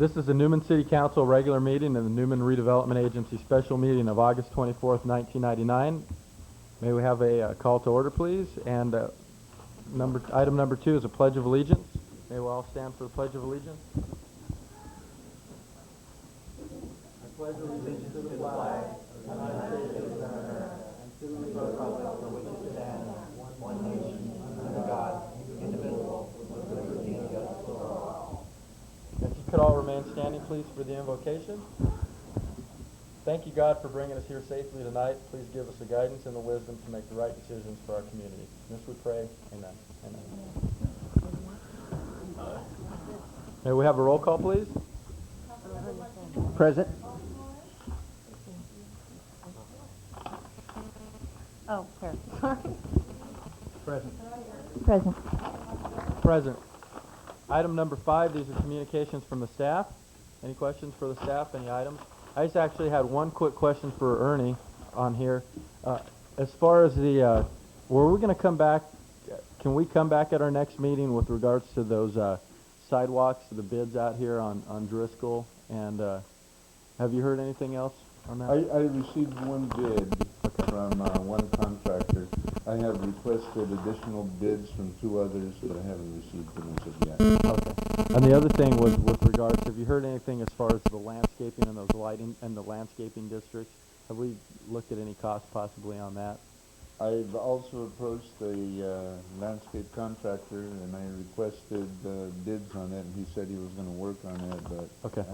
This is the Newman City Council regular meeting and the Newman Redevelopment Agency special meeting of August 24th, 1999. May we have a call to order, please? And item number 2 is a Pledge of Allegiance. May we all stand for the Pledge of Allegiance? I pledge allegiance to the flag of the United States of America and to the republic for which it stands, one nation, under God, indivisible, with liberty and justice for all. If you could all remain standing, please, for the invocation. Thank you, God, for bringing us here safely tonight. Please give us the guidance and the wisdom to make the right decisions for our community. In this we pray. Amen. Amen. May we have a roll call, please? Present. Oh, here. Sorry. Present. Present. Present. Item number 5, these are communications from the staff. Any questions for the staff? Any items? I just actually had one quick question for Ernie on here. As far as the, were we going to come back, can we come back at our next meeting with regards to those sidewalks, the bids out here on Driscoll? And have you heard anything else on that? I received one bid from one contractor. I have requested additional bids from 2 others, but I haven't received them as of yet. Okay. And the other thing was with regards, have you heard anything as far as the landscaping and those lighting and the landscaping districts? Have we looked at any cost possibly on that? I've also approached a landscape contractor and I requested bids on it, and he said he was going to work on it, but Okay.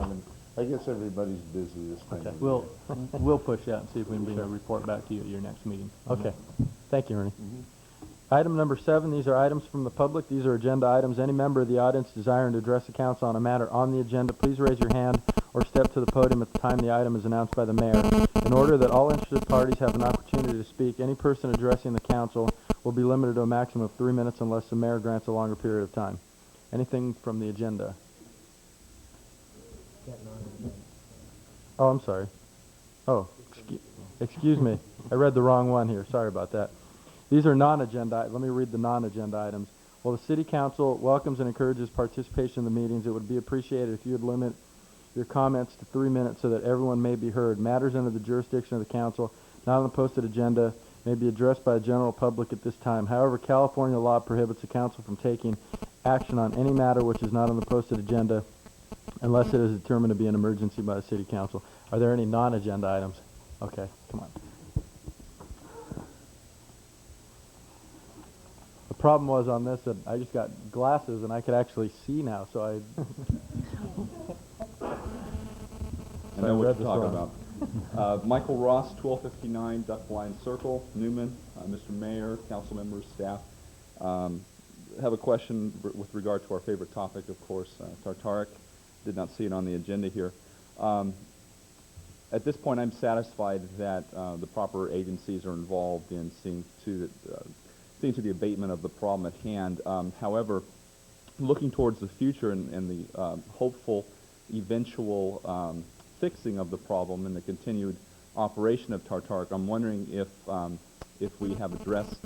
I guess everybody's busy this time. Okay. of year. We'll push that and see if we can bring a report back to you at your next meeting. Okay. Thank you, Ernie. Mhm. Item number 7, these are items from the public. These are agenda items. Any member of the audience desiring to address the council on a matter on the agenda, please raise your hand or step to the podium at the time the item is announced by the mayor. In order that all interested parties have an opportunity to speak, any person addressing the council will be limited to a maximum of 3 minutes unless the mayor grants a longer period of time. Anything from the agenda? Oh, I'm sorry. Oh, excuse me. I read the wrong one here. Sorry about that. These are non-agenda. Let me read the non-agenda items. While the City Council welcomes and encourages participation in the meetings, it would be appreciated if you would limit your comments to 3 minutes so that everyone may be heard. Matters under the jurisdiction of the Council, not on the posted agenda, may be addressed by the general public at this time. However, California law prohibits the Council from taking action on any matter which is not on the posted agenda unless it is determined to be an emergency by the City Council. Are there any non-agenda items? Okay, come on. The problem was on this that I just got glasses and I could actually see now, so I... I know what to talk about. Michael Ross, 1259 Duck Blind Circle, Newman. Mr. Mayor, council members, staff. Have a question with regard to our favorite topic, of course, tartaric. Did not see it on the agenda here. At this point, I'm satisfied that the proper agencies are involved in seeing to the abatement of the problem at hand. However, looking towards the future and the hopeful eventual fixing of the problem and the continued operation of tartaric, I'm wondering if we have addressed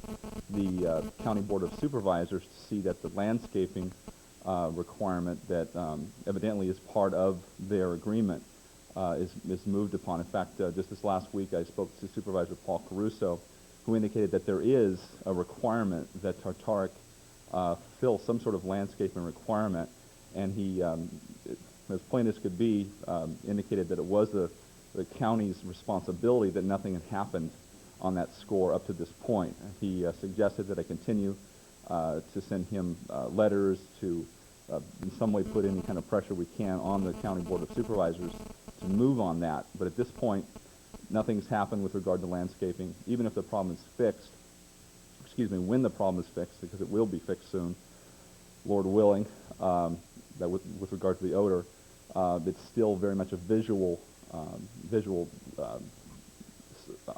the County Board of Supervisors to see that the landscaping requirement that evidently is part of their agreement is moved upon. In fact, just this last week I spoke to Supervisor Paul Caruso, who indicated that there is a requirement that tartaric fill some sort of landscaping requirement, and he, as plain as could be, indicated that it was the county's responsibility that nothing had happened on that score up to this point. He suggested that I continue to send him letters to in some way put any kind of pressure we can on the County Board of Supervisors to move on that. But at this point, nothing's happened with regard to landscaping. Even if the problem is fixed, when the problem is fixed, because it will be fixed soon, Lord willing, that with regard to the odor, it's still very much a visual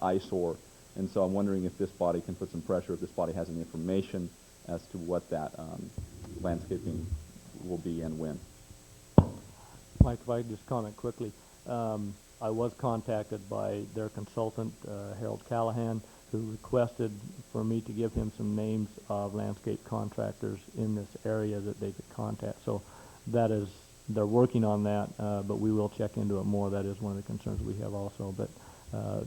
eyesore. And so I'm wondering if this body can put some pressure, if this body has any information as to what that landscaping will be and when. Mike, if I could just comment quickly. I was contacted by their consultant, Harold Callahan, who requested for me to give him some names of landscape contractors in this area that they could contact. So that is they're working on that, but we will check into it more. That is one of the concerns we have also. But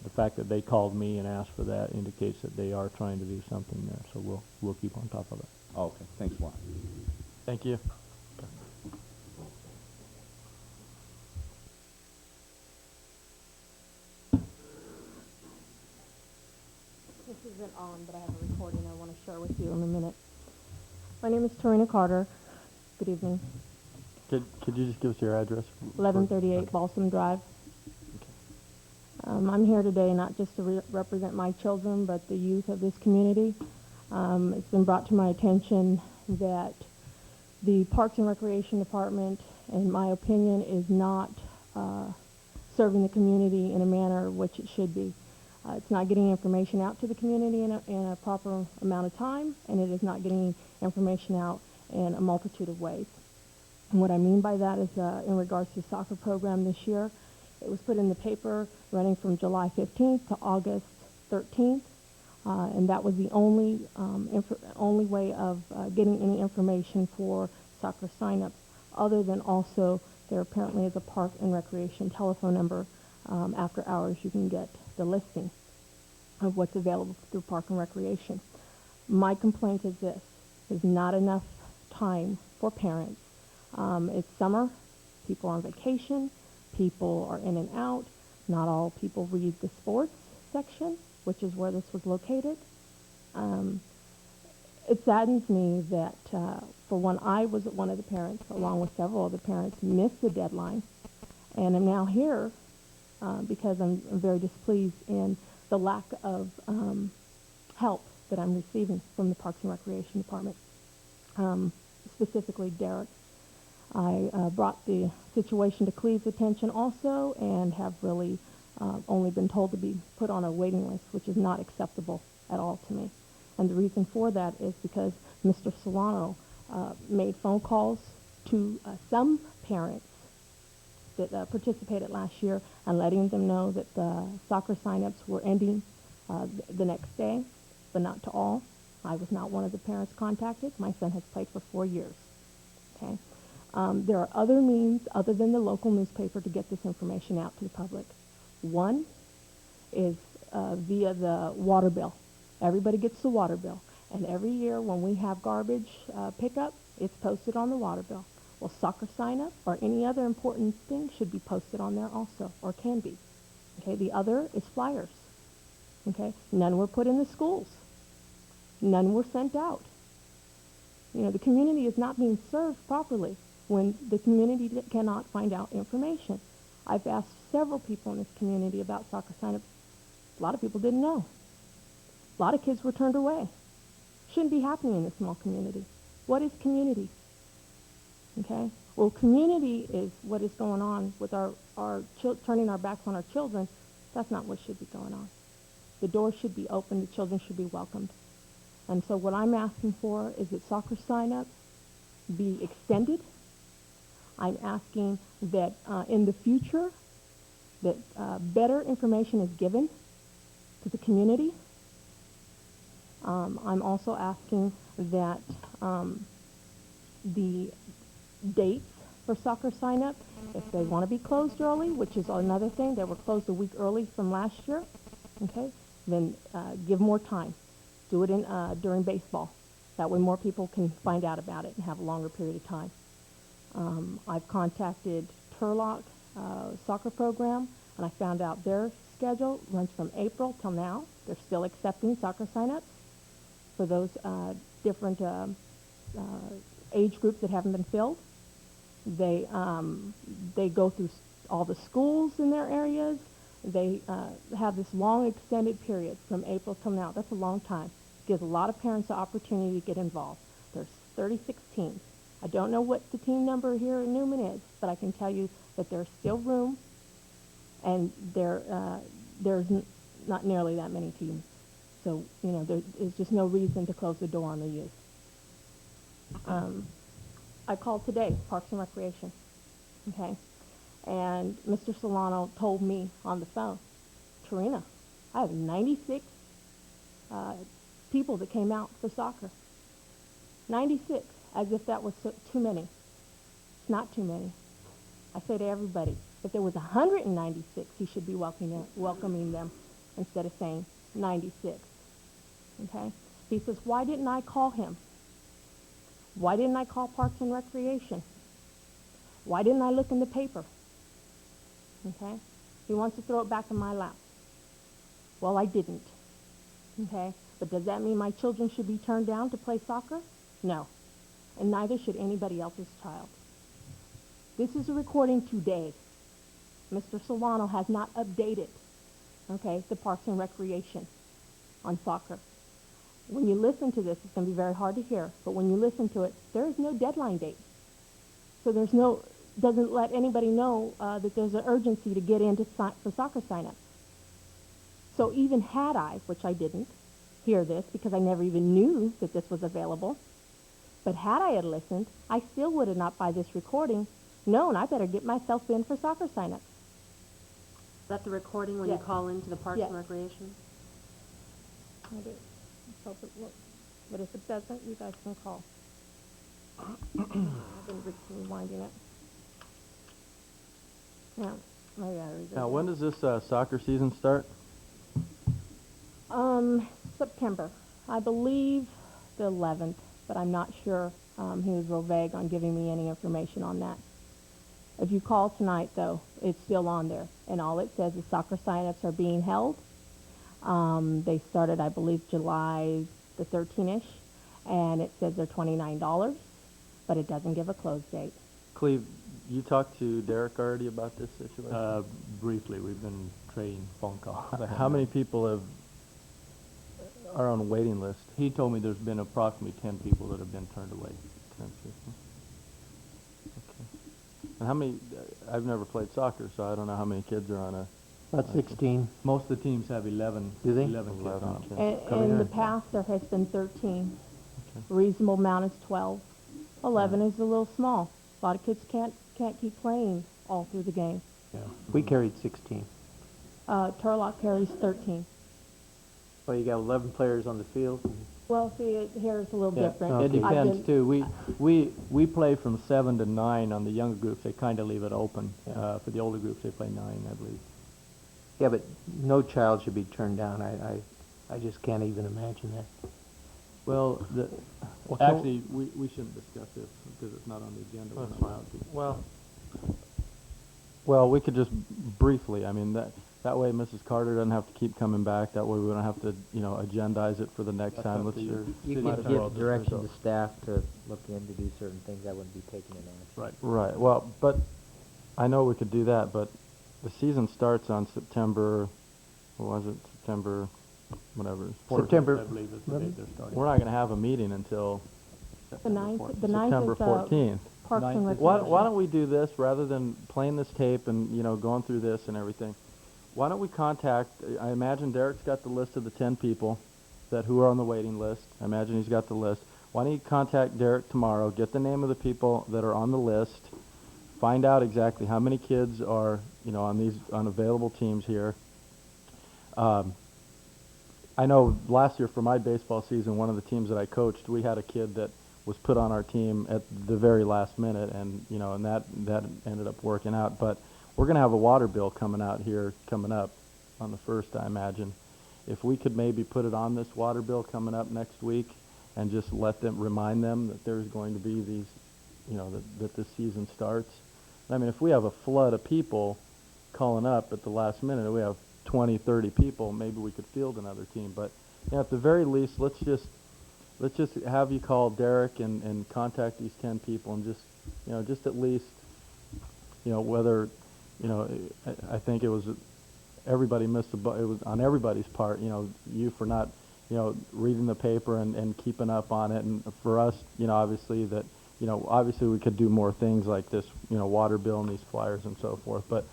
the fact that they called me and asked for that indicates that they are trying to do something there. So we'll keep on top of it. Okay, thanks a lot. Thank you. This isn't on, but I have a recording I want to share with you in a minute. My name is Tarina Carter. Good evening. Could you just give us your address? 1138 Balsam Drive. I'm here today not just to represent my children, but the youth of this community. It's been brought to my attention that the Parks and Recreation Department, in my opinion, is not serving the community in a manner which it should be. It's not getting information out to the community in a proper amount of time, and it is not getting information out in a multitude of ways. And what I mean by that is in regards to the soccer program this year, it was put in the paper running from July 15th to August 13th, and that was the only way of getting any information for soccer signups, other than also there apparently is a Park and Recreation telephone number. After hours you can get the listing of what's available through Park and Recreation. My complaint is this: there's not enough time for parents. It's summer, people are on vacation, people are in and out. Not all people read the sports section, which is where this was located. It saddens me that, for one, I was one of the parents, along with several other parents, missed the deadline, and I'm now here because I'm very displeased in the lack of help that I'm receiving from the Parks and Recreation Department, specifically Derek. I brought the situation to Cleve's attention also, and have really only been told to be put on a waiting list, which is not acceptable at all to me. And the reason for that is because Mr. Solano made phone calls to some parents that participated last year and letting them know that the soccer signups were ending the next day, but not to all. I was not one of the parents contacted. My son has played for 4 years. Okay. There are other means other than the local newspaper to get this information out to the public. One is via the water bill. Everybody gets the water bill, and every year when we have garbage pickup, it's posted on the water bill. Well, soccer sign-up or any other important thing should be posted on there also, or can be. Okay, the other is flyers. Okay, none were put in the schools. None were sent out. You know, the community is not being served properly when the community cannot find out information. I've asked several people in this community about soccer sign-ups. A lot of people didn't know. A lot of kids were turned away. Shouldn't be happening in a small community. What is community? Okay? Well, community is what is going on with our turning our backs on our children. That's not what should be going on. The doors should be open. The children should be welcomed. And so what I'm asking for is that soccer sign-ups be extended. I'm asking that in the future that better information is given to the community. I'm also asking that the dates for soccer sign-up, if they want to be closed early, which is another thing, they were closed a week early from last year, okay, then give more time. Do it during baseball. That way more people can find out about it and have a longer period of time. I've contacted Turlock soccer program, and I found out their schedule runs from April till now. They're still accepting soccer sign-ups for those different age groups that haven't been filled. They go through all the schools in their areas. They have this long extended period from April till now. That's a long time. Gives a lot of parents the opportunity to get involved. There's 36 teams. I don't know what the team number here in Newman is, but I can tell you that there's still room, and there's not nearly that many teams. So, you know, there is just no reason to close the door on the youth. I called today, Parks and Recreation, okay? And Mr. Solano told me on the phone, Tarina, I have 96 people that came out for soccer. 96, as if that was too many. It's not too many. I say to everybody, if there was 196, he should be welcoming them instead of saying 96. Okay? He says, why didn't I call him? Why didn't I call Parks and Recreation? Why didn't I look in the paper? Okay? He wants to throw it back in my lap. Well, I didn't. Okay? But does that mean my children should be turned down to play soccer? No. And neither should anybody else's child. This is a recording today. Mr. Solano has not updated, okay, the Parks and Recreation on soccer. When you listen to this, it's going to be very hard to hear, but when you listen to it, there is no deadline date. So there's no, doesn't let anybody know that there's an urgency to get in for soccer sign-ups. So even had I, which I didn't, hear this because I never even knew that this was available, but had I had listened, I still would have not, by this recording, known I better get myself in for soccer sign-ups. Is that the recording when Yes. you call into the Parks Yes. and Recreation? I do. Let's hope it works. But if it doesn't, you guys can call. I've been rewinding it. Yeah. Oh, yeah, there we go. Now, when does this soccer season start? September. I believe the 11th, but I'm not sure. He was real vague on giving me any information on that. If you call tonight, though, it's still on there, and all it says is soccer sign-ups are being held. They started, I believe, July the 13th-ish, and it says they're $29, but it doesn't give a close date. Cleve, you talked to Derek already about this situation? Briefly, we've been trading phone calls. How many people are on a waiting list? He told me there's been approximately 10 people that have been turned away. 10 people. Okay. And how many? I've never played soccer, so I don't know how many kids are on a. About 16. Most of the teams have 11. Do they? 11 kids 11 on them. kids. And in the past, there has been 13. Okay. Reasonable amount is 12. 11 is a little small. A lot of kids can't keep playing all through the game. Yeah. We carried 16. Turlock carries 13. Well, you got 11 players on the field. Well, see, here it's a little Yeah, different. it I've depends been- too. We play from 7 to 9 on the younger groups. They kind of leave it open. For the older groups, they play 9, I believe. Yeah, but no child should be turned down. I just can't even imagine that. Well, Well, so- actually, we shouldn't discuss this because it's not on the agenda. We're not allowed to. Well, we could just briefly. I mean, that way Mrs. Carter doesn't have to keep coming back. That way we don't have to, agendize it for the next time. Let's your just. You city can attorney. give direction to staff to look in to do certain things that wouldn't be taken in action. Right. Right. Well, but I know we could do that, but the season starts on September. What was it? September, whatever. September. I believe is the date they're starting. We're not going to have a meeting until The 9th September is 14th. Parks and 9th is- Recreation. Why don't we do this rather than playing this tape and going through this and everything? Why don't we contact? I imagine Derek's got the list of the 10 people who are on the waiting list. I imagine he's got the list. Why don't you contact Derek tomorrow? Get the name of the people that are on the list. Find out exactly how many kids are on available teams here. I know last year for my baseball season, one of the teams that I coached, we had a kid that was put on our team at the very last minute, and that ended up working out. But we're going to have a water bill coming up on the 1st, I imagine. If we could maybe put it on this water bill coming up next week and just remind them that there's going to be these, that this season starts. I mean, if we have a flood of people calling up at the last minute, we have 20, 30 people, maybe we could field another team. But at the very least, let's just have you call Derek and contact these 10 people and just at least, whether, I think it was everybody missed it was on everybody's part, you for not, reading the paper and keeping up on it, and for us, obviously that, obviously we could do more things like this, water bill and these flyers and so forth, but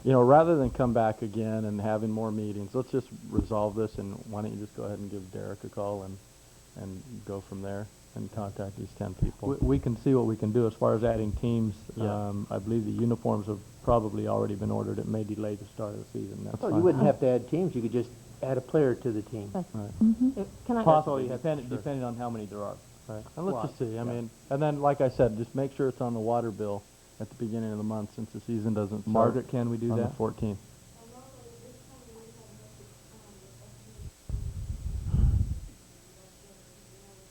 rather than come back again and having more meetings, let's just resolve this, and why don't you just go ahead and give Derek a call and go from there and contact these 10 people. We can see what we can do as far as adding teams. Yeah. I believe the uniforms have probably already been ordered. It may delay the start of the season. That's Well, fine. you wouldn't have to add teams. You could just add a player to the team. Can I? Possibly, depending on how many there are. Right. And let's just see. I mean, and then like I said, just make sure it's on the water bill at the beginning of the month, since the season doesn't start Margaret, can we do on that? the 14th.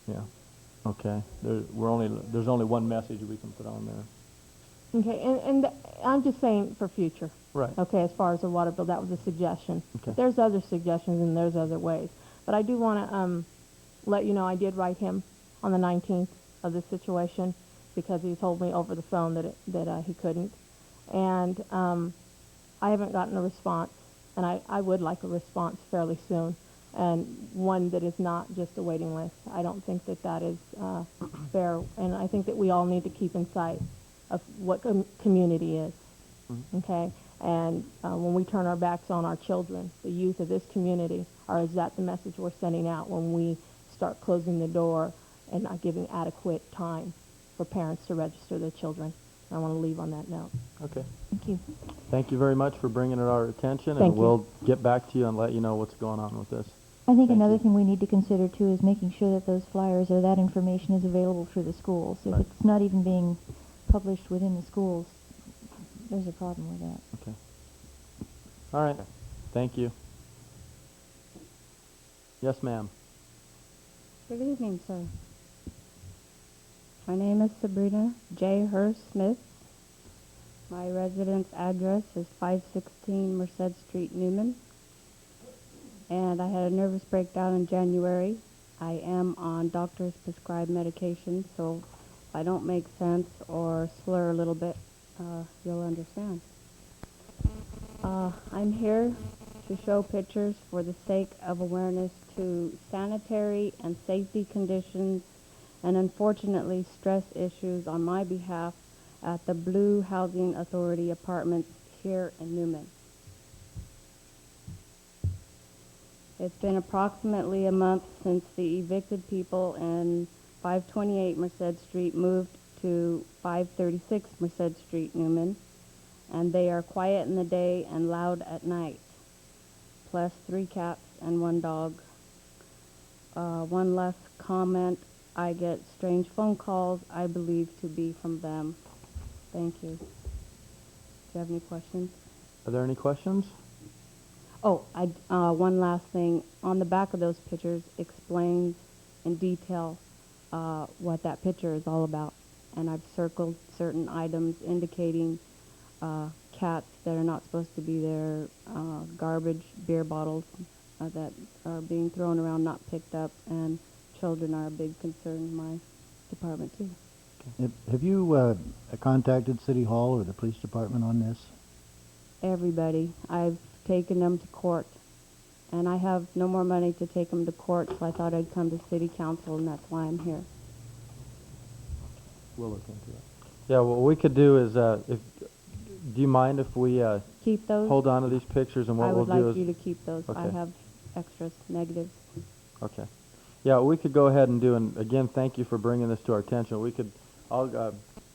Yeah. Okay. There's only one message we can put on there. Okay, and I'm just saying for future. Right. Okay, as far as the water bill, that was a suggestion. Okay. There's other suggestions and there's other ways. But I do want to let you know I did write him on the 19th of this situation because he told me over the phone that he couldn't. And I haven't gotten a response, and I would like a response fairly soon, and one that is not just a waiting list. I don't think that is fair, and I think that we all need to keep in sight of what community is, okay? And when we turn our backs on our children, the youth of this community, or is that the message we're sending out when we start closing the door and not giving adequate time for parents to register their children? I want to leave on that note. Okay. Thank you. Thank you very much for bringing it to our attention, Thank and you. we'll get back to you and let you know what's going on with this. I think Thank another you. thing we need to consider too is making sure that those flyers or that information is available through the schools. If Right. it's not even being published within the schools, there's a problem with that. Okay. All right. Thank you. Yes, ma'am. Good evening, sir. My name is Sabrina J. Hurst Smith. My residence address is 516 Merced Street, Newman. And I had a nervous breakdown in January. I am on doctor's prescribed medication, so if I don't make sense or slur a little bit, you'll understand. I'm here to show pictures for the sake of awareness to sanitary and safety conditions and unfortunately stress issues on my behalf at the Blue Housing Authority apartments here in Newman. It's been approximately a month since the evicted people in 528 Merced Street moved to 536 Merced Street, Newman, and they are quiet in the day and loud at night, plus 3 cats and 1 dog. One last comment, I get strange phone calls I believe to be from them. Thank you. Do you have any questions? Are there any questions? Oh, one last thing. On the back of those pictures explains in detail what that picture is all about. And I've circled certain items indicating cats that are not supposed to be there, garbage, beer bottles that are being thrown around, not picked up, and children are a big concern in my department too. Have you contacted City Hall or the police department on this? Everybody. I've taken them to court, and I have no more money to take them to court, so I thought I'd come to City Council, and that's why I'm here. We'll look into it. Yeah, what we could do is, do you mind if we Keep those? hold on to these pictures, and what I we'll would do like is... you to keep those. I Okay. have extras, negatives. Okay. Yeah, we could go ahead and do, and again, thank you for bringing this to our attention. I'll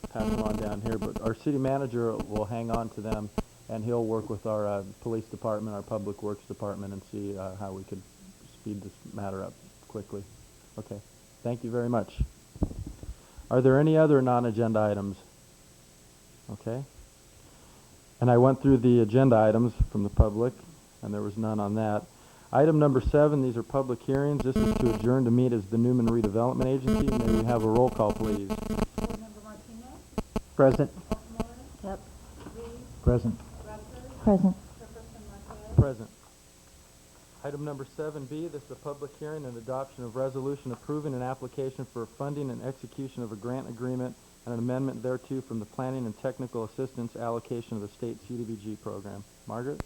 pass them on down here, but our city manager will hang on to them, and he'll work with our police department, our public works department, and see how we could speed this matter up quickly. Okay. Thank you very much. Are there any other non-agenda items? Okay. And I went through the agenda items from the public, and there was none on that. Item number 7, these are public hearings. This is to adjourn to meet as the Newman Redevelopment Agency. May we have a roll call, please? Present. Yep. Present. Present. Present. Item number 7B, this is a public hearing and adoption of resolution approving an application for funding and execution of a grant agreement and an amendment thereto from the Planning and Technical Assistance allocation of the state CDBG program. Margaret?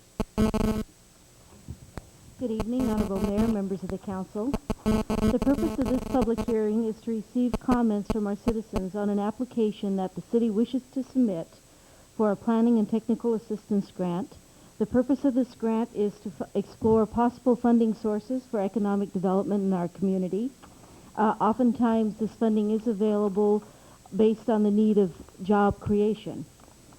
Good evening, Honorable Mayor, members of the council. The purpose of this public hearing is to receive comments from our citizens on an application that the city wishes to submit for a planning and technical assistance grant. The purpose of this grant is to explore possible funding sources for economic development in our community. Oftentimes, this funding is available based on the need of job creation.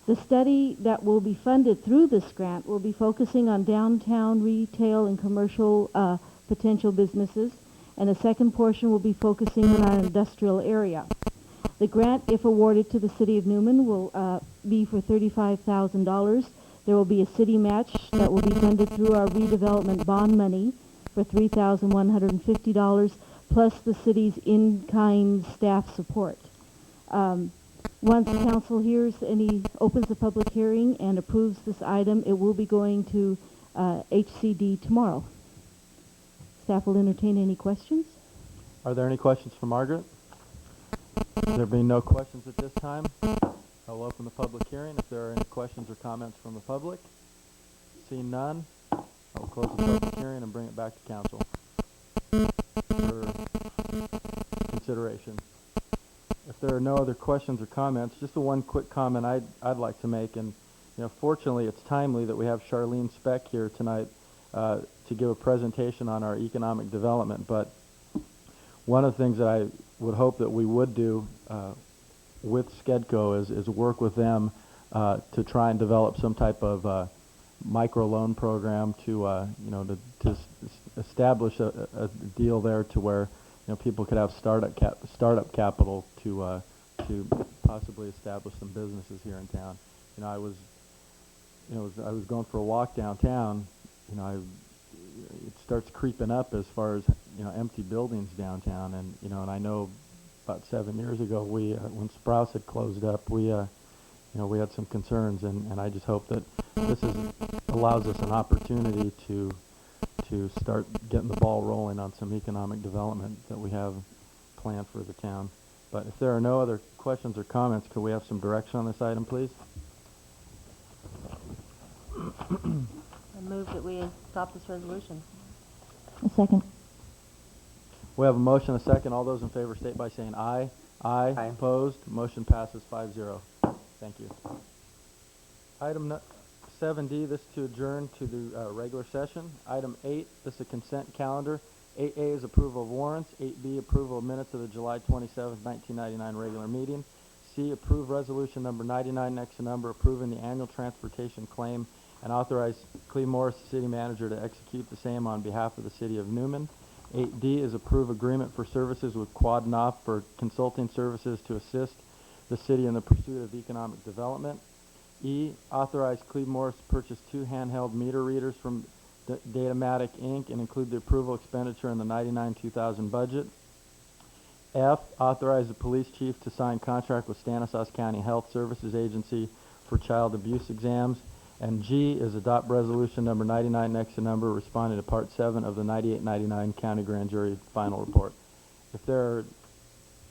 The study that will be funded through this grant will be focusing on downtown retail and commercial potential businesses, and the second portion will be focusing on our industrial area. The grant, if awarded to the City of Newman, will be for $35,000. There will be a city match that will be funded through our redevelopment bond money for $3,150, plus the city's in-kind staff support. Once council opens the public hearing and approves this item, it will be going to HCD tomorrow. Staff will entertain any questions. Are there any questions for Margaret? There being no questions at this time, I will open the public hearing. If there are any questions or comments from the public, seeing none, I will close the public hearing and bring it back to council for consideration. If there are no other questions or comments, just the one quick comment I'd like to make, and fortunately it's timely that we have Charlene Speck here tonight to give a presentation on our economic development. But one of the things that I would hope that we would do with SCEDCO is work with them to try and develop some type of microloan program to establish a deal there to where people could have startup capital to possibly establish some businesses here in town. I was going for a walk downtown. It starts creeping up as far as empty buildings downtown, and I know about 7 years ago when Sprouse had closed up, we had some concerns, and I just hope that this allows us an opportunity to start getting the ball rolling on some economic development that we have planned for the town. But if there are no other questions or comments, could we have some direction on this item, please? I move that we adopt this resolution. A second. We have a motion, a second. All those in favor state by saying aye. Aye. Aye. Opposed? Motion passes 5-0. Thank you. Item 7D, this to adjourn to the regular session. Item 8, this is a consent calendar. 8A is approval of warrants. 8B, approval of minutes of the July 27th, 1999 regular meeting. C, approve resolution number 99 next to number approving the annual transportation claim and authorize Cleve Morris, the city manager, to execute the same on behalf of the city of Newman. 8D is approve agreement for services with Quad Knopf for consulting services to assist the city in the pursuit of economic development. E, authorize Cleve Morris to purchase 2 handheld meter readers from Datamatic Inc. and include the approval expenditure in the 99-2000 budget. F, authorize the police chief to sign contract with Stanislaus County Health Services Agency for child abuse exams. And G is adopt resolution number 99 next to number responding to part 7 of the 98-99 county grand jury final report. If there are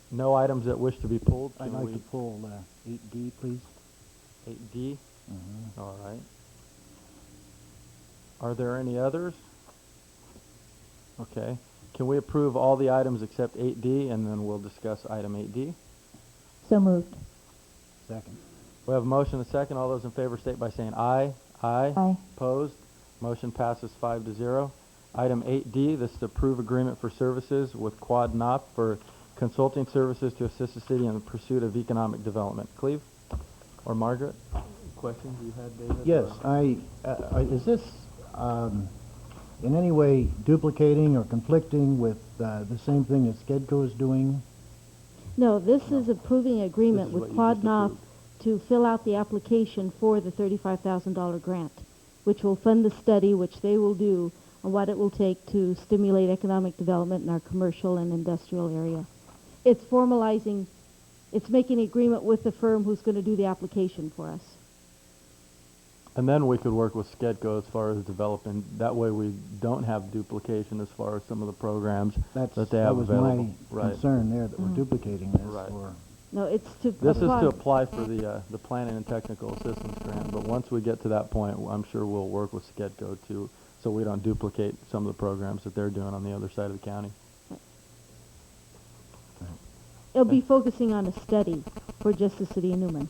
no items that wish to be pulled, I'd like to pull 8D, please. 8D? All right. Are there any others? Okay. Can we approve all the items except 8D, and then we'll discuss item 8D? So moved. Second. We have a motion and a second. All those in favor state by saying aye. Aye. Aye. Opposed? Motion passes 5-0. Item 8D, this is to approve agreement for services with Quad Knopf for consulting services to assist the city in the pursuit of economic development. Cleve or Margaret? Questions you had, David? Yes, is this in any way duplicating or conflicting with the same thing that SCEDCO is doing? No, this is approving agreement This is with what you Quad just Knopf approved. to fill out the application for the $35,000 grant, which will fund the study, which they will do, on what it will take to stimulate economic development in our commercial and industrial area. It's formalizing, it's making an agreement with the firm who's going to do the application for us. And then we could work with SCEDCO as far as developing. That way we don't have duplication as far as some of the programs that they have that was available. my concern there, that we're duplicating this. Right. Or No, it's to This is apply. to apply for the planning and technical assistance grant, but once we get to that point, I'm sure we'll work with SCEDCO too, so we don't duplicate some of the programs that they're doing on the other side of the county. It'll be focusing on a study for just the city of Newman.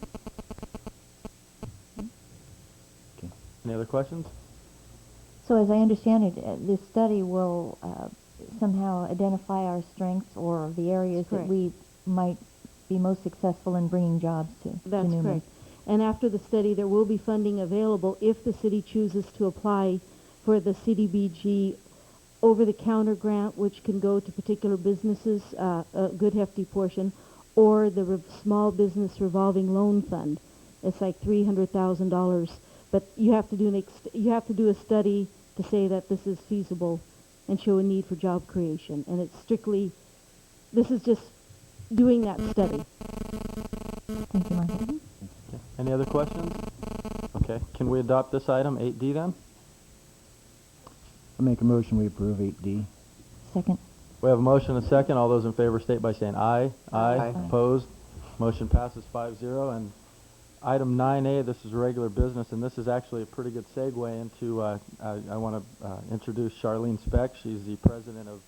Any other questions? So as I understand it, this study will somehow identify our strengths or the areas that Correct. we might be most successful in bringing jobs to That's Newman. correct. And after the study, there will be funding available if the city chooses to apply for the CDBG over-the-counter grant, which can go to particular businesses, a good hefty portion, or the Small Business Revolving Loan Fund. It's like $300,000, but you have to do a study to say that this is feasible and show a need for job creation. And it's strictly, this is just doing that study. Thank you, Martha. Okay. Any other questions? Okay, can we adopt this item, 8D then? I make a motion we approve 8D. Second. We have a motion and a second. All those in favor state by saying aye. Aye. Opposed? Motion passes 5-0. And item 9A, this is regular business, and this is actually a pretty good segue into, I want to introduce Charlene Speck. She's the president of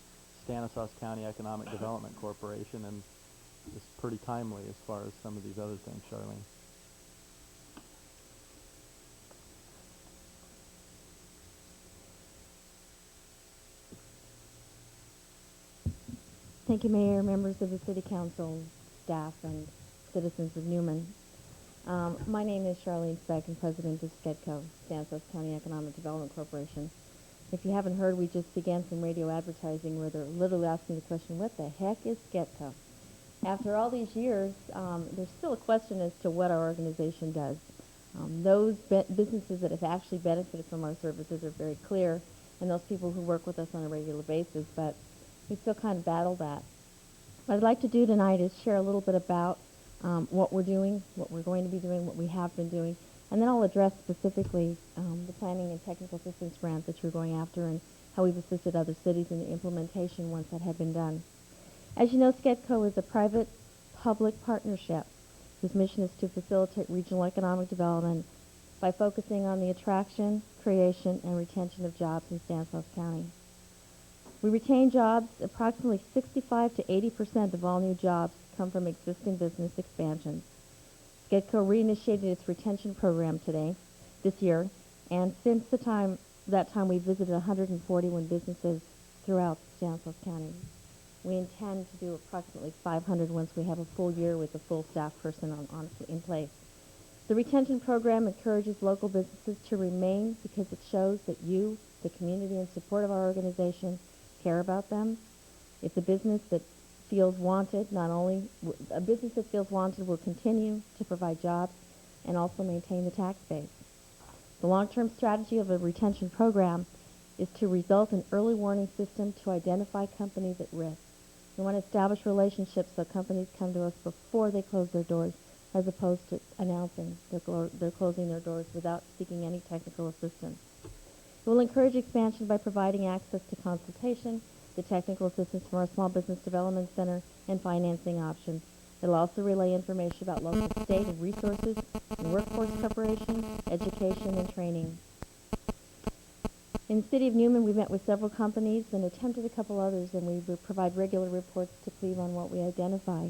Stanislaus County Economic Development Corporation, and it's pretty timely as far as some of these other things, Charlene. Thank you, Mayor, members of the City Council, staff, and citizens of Newman. My name is Charlene Speck, and president of SCEDCO, Stanislaus County Economic Development Corporation. If you haven't heard, we just began some radio advertising where they're literally asking the question, what the heck is SCEDCO? After all these years, there's still a question as to what our organization does. Those businesses that have actually benefited from our services are very clear, and those people who work with us on a regular basis, but we still kind of battle that. What I'd like to do tonight is share a little bit about what we're doing, what we're going to be doing, what we have been doing, and then I'll address specifically the planning and technical assistance grant that you're going after and how we've assisted other cities in the implementation once that had been done. As you know, SCEDCO is a private-public partnership whose mission is to facilitate regional economic development by focusing on the attraction, creation, and retention of jobs in Stanislaus County. We retain jobs. Approximately 65 to 80% of all new jobs come from existing business expansions. SCEDCO reinitiated its retention program this year, and since that time we've visited 141 businesses throughout Stanislaus County. We intend to do approximately 500 once we have a full year with a full staff person in place. The retention program encourages local businesses to remain because it shows that you, the community in support of our organization, care about them. It's a business that feels wanted. A business that feels wanted will continue to provide jobs and also maintain the tax base. The long-term strategy of a retention program is to result in early warning system to identify companies at risk. We want to establish relationships so companies come to us before they close their doors, as opposed to announcing they're closing their doors without seeking any technical assistance. It will encourage expansion by providing access to consultation, the technical assistance from our Small Business Development Center, and financing options. It will also relay information about local, state, and resources in workforce preparation, education, and training. In the city of Newman, we met with several companies and attempted a couple others, and we provide regular reports to Cleve on what we identify.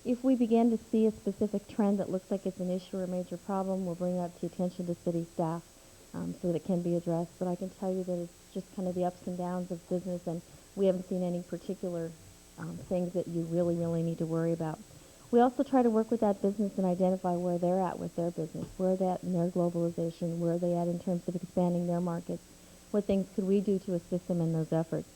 If we begin to see a specific trend that looks like it's an issue or a major problem, we'll bring that to attention to city staff so that it can be addressed. But I can tell you that it's just kind of the ups and downs of business, and we haven't seen any particular things that you really, really need to worry about. We also try to work with that business and identify where they're at with their business, where they're at in their globalization, where they're at in terms of expanding their markets, what things could we do to assist them in those efforts.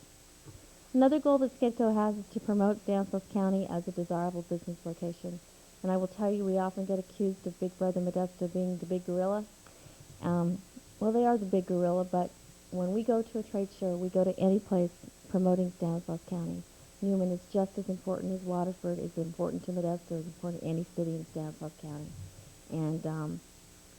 Another goal that SCEDCO has is to promote Stanislaus County as a desirable business location. And I will tell you, we often get accused of Big Brother Modesto being the big gorilla. Well, they are the big gorilla, but when we go to a trade show, we go to any place promoting Stanislaus County. Newman is just as important as Waterford, is important to Modesto, is important to any city in Stanislaus County. And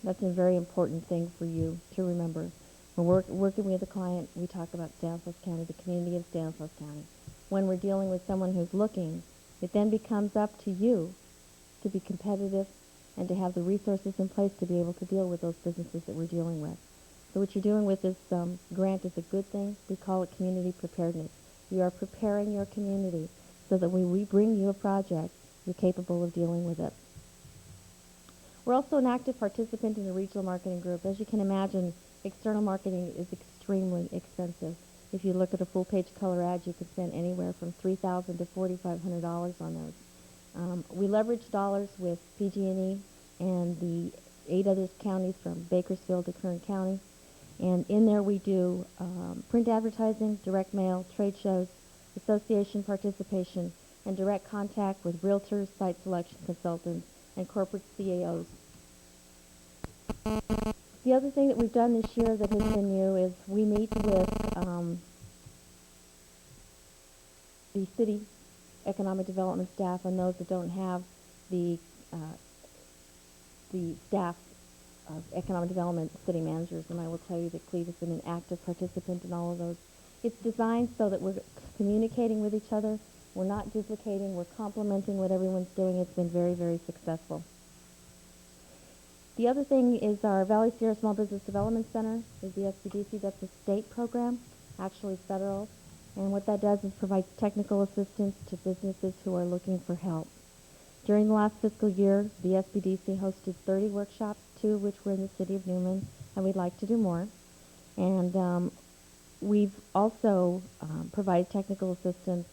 that's a very important thing for you to remember. When we're working with a client, we talk about Stanislaus County, the community of Stanislaus County. When we're dealing with someone who's looking, it then becomes up to you to be competitive and to have the resources in place to be able to deal with those businesses that we're dealing with. So what you're doing with this grant is a good thing. We call it community preparedness. You are preparing your community so that when we bring you a project, you're capable of dealing with it. We're also an active participant in the regional marketing group. As you can imagine, external marketing is extremely expensive. If you look at a full-page color ad, you can spend anywhere from $3,000 to $4,500 on those. We leverage dollars with PG&E and the 8 other counties from Bakersfield to Kern County. And in there we do print advertising, direct mail, trade shows, association participation, and direct contact with realtors, site selection consultants, and corporate CAOs. The other thing that we've done this year that has been new is we meet with the city economic development staff and those that don't have the staff of economic development city managers, and I will tell you that Cleve has been an active participant in all of those. It's designed so that we're communicating with each other, we're not duplicating, we're complementing what everyone's doing. It's been very, very successful. The other thing is our Valley Sierra Small Business Development Center is the SBDC. That's a state program, actually federal, and what that does is provide technical assistance to businesses who are looking for help. During the last fiscal year, the SBDC hosted 30 workshops, 2 of which were in the city of Newman, and we'd like to do more. And we've also provided technical assistance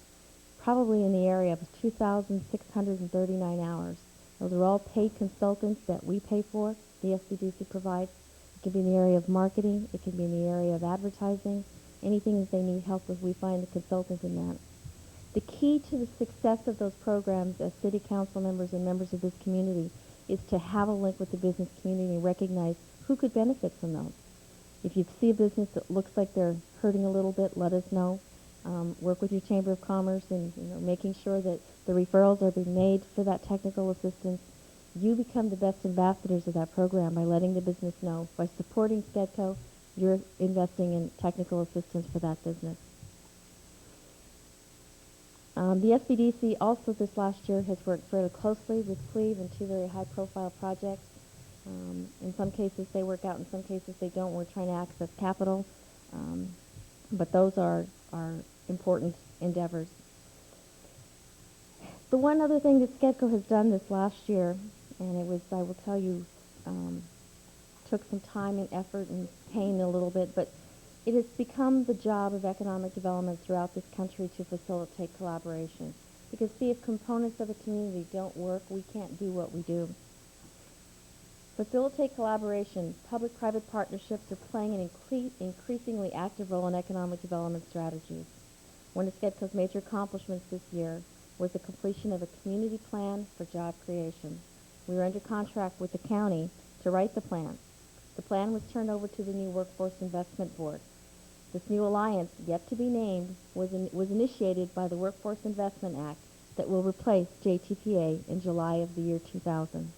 probably in the area of 2,639 hours. Those are all paid consultants that we pay for, the SBDC provides. It can be in the area of marketing, it can be in the area of advertising, anything that they need help with, we find the consultant in that. The key to the success of those programs as city council members and members of this community is to have a link with the business community and recognize who could benefit from those. If you see a business that looks like they're hurting a little bit, let us know. Work with your Chamber of Commerce and making sure that the referrals are being made for that technical assistance. You become the best ambassadors of that program by letting the business know. By supporting SCEDCO, you're investing in technical assistance for that business. The SBDC also this last year has worked fairly closely with Cleve in 2 very high-profile projects. In some cases they work out, in some cases they don't. We're trying to access capital, but those are important endeavors. The one other thing that SCEDCO has done this last year, and it was, I will tell you, took some time and effort and pain a little bit, but it has become the job of economic development throughout this country to facilitate collaboration. Because see, if components of a community don't work, we can't do what we do. Facilitate collaboration. Public-private partnerships are playing an increasingly active role in economic development strategies. One of SCEDCO's major accomplishments this year was the completion of a community plan for job creation. We were under contract with the county to write the plan. The plan was turned over to the new Workforce Investment Board. This new alliance, yet to be named, was initiated by the Workforce Investment Act that will replace JTPA in July of the year 2000.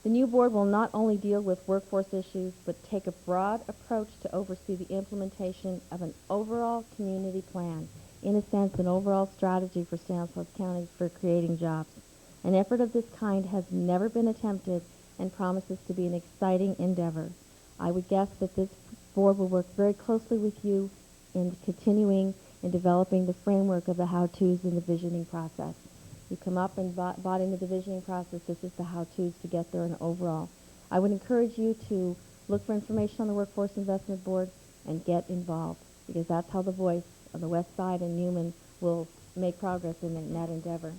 The new board will not only deal with workforce issues, but take a broad approach to oversee the implementation of an overall community plan, in a sense, an overall strategy for Stanislaus County for creating jobs. An effort of this kind has never been attempted and promises to be an exciting endeavor. I would guess that this board will work very closely with you in continuing and developing the framework of the how-tos in the visioning process. You come up and bought into the visioning process. This is the how-tos to get there and overall. I would encourage you to look for information on the Workforce Investment Board and get involved, because that's how the voice of the West Side and Newman will make progress in that endeavor.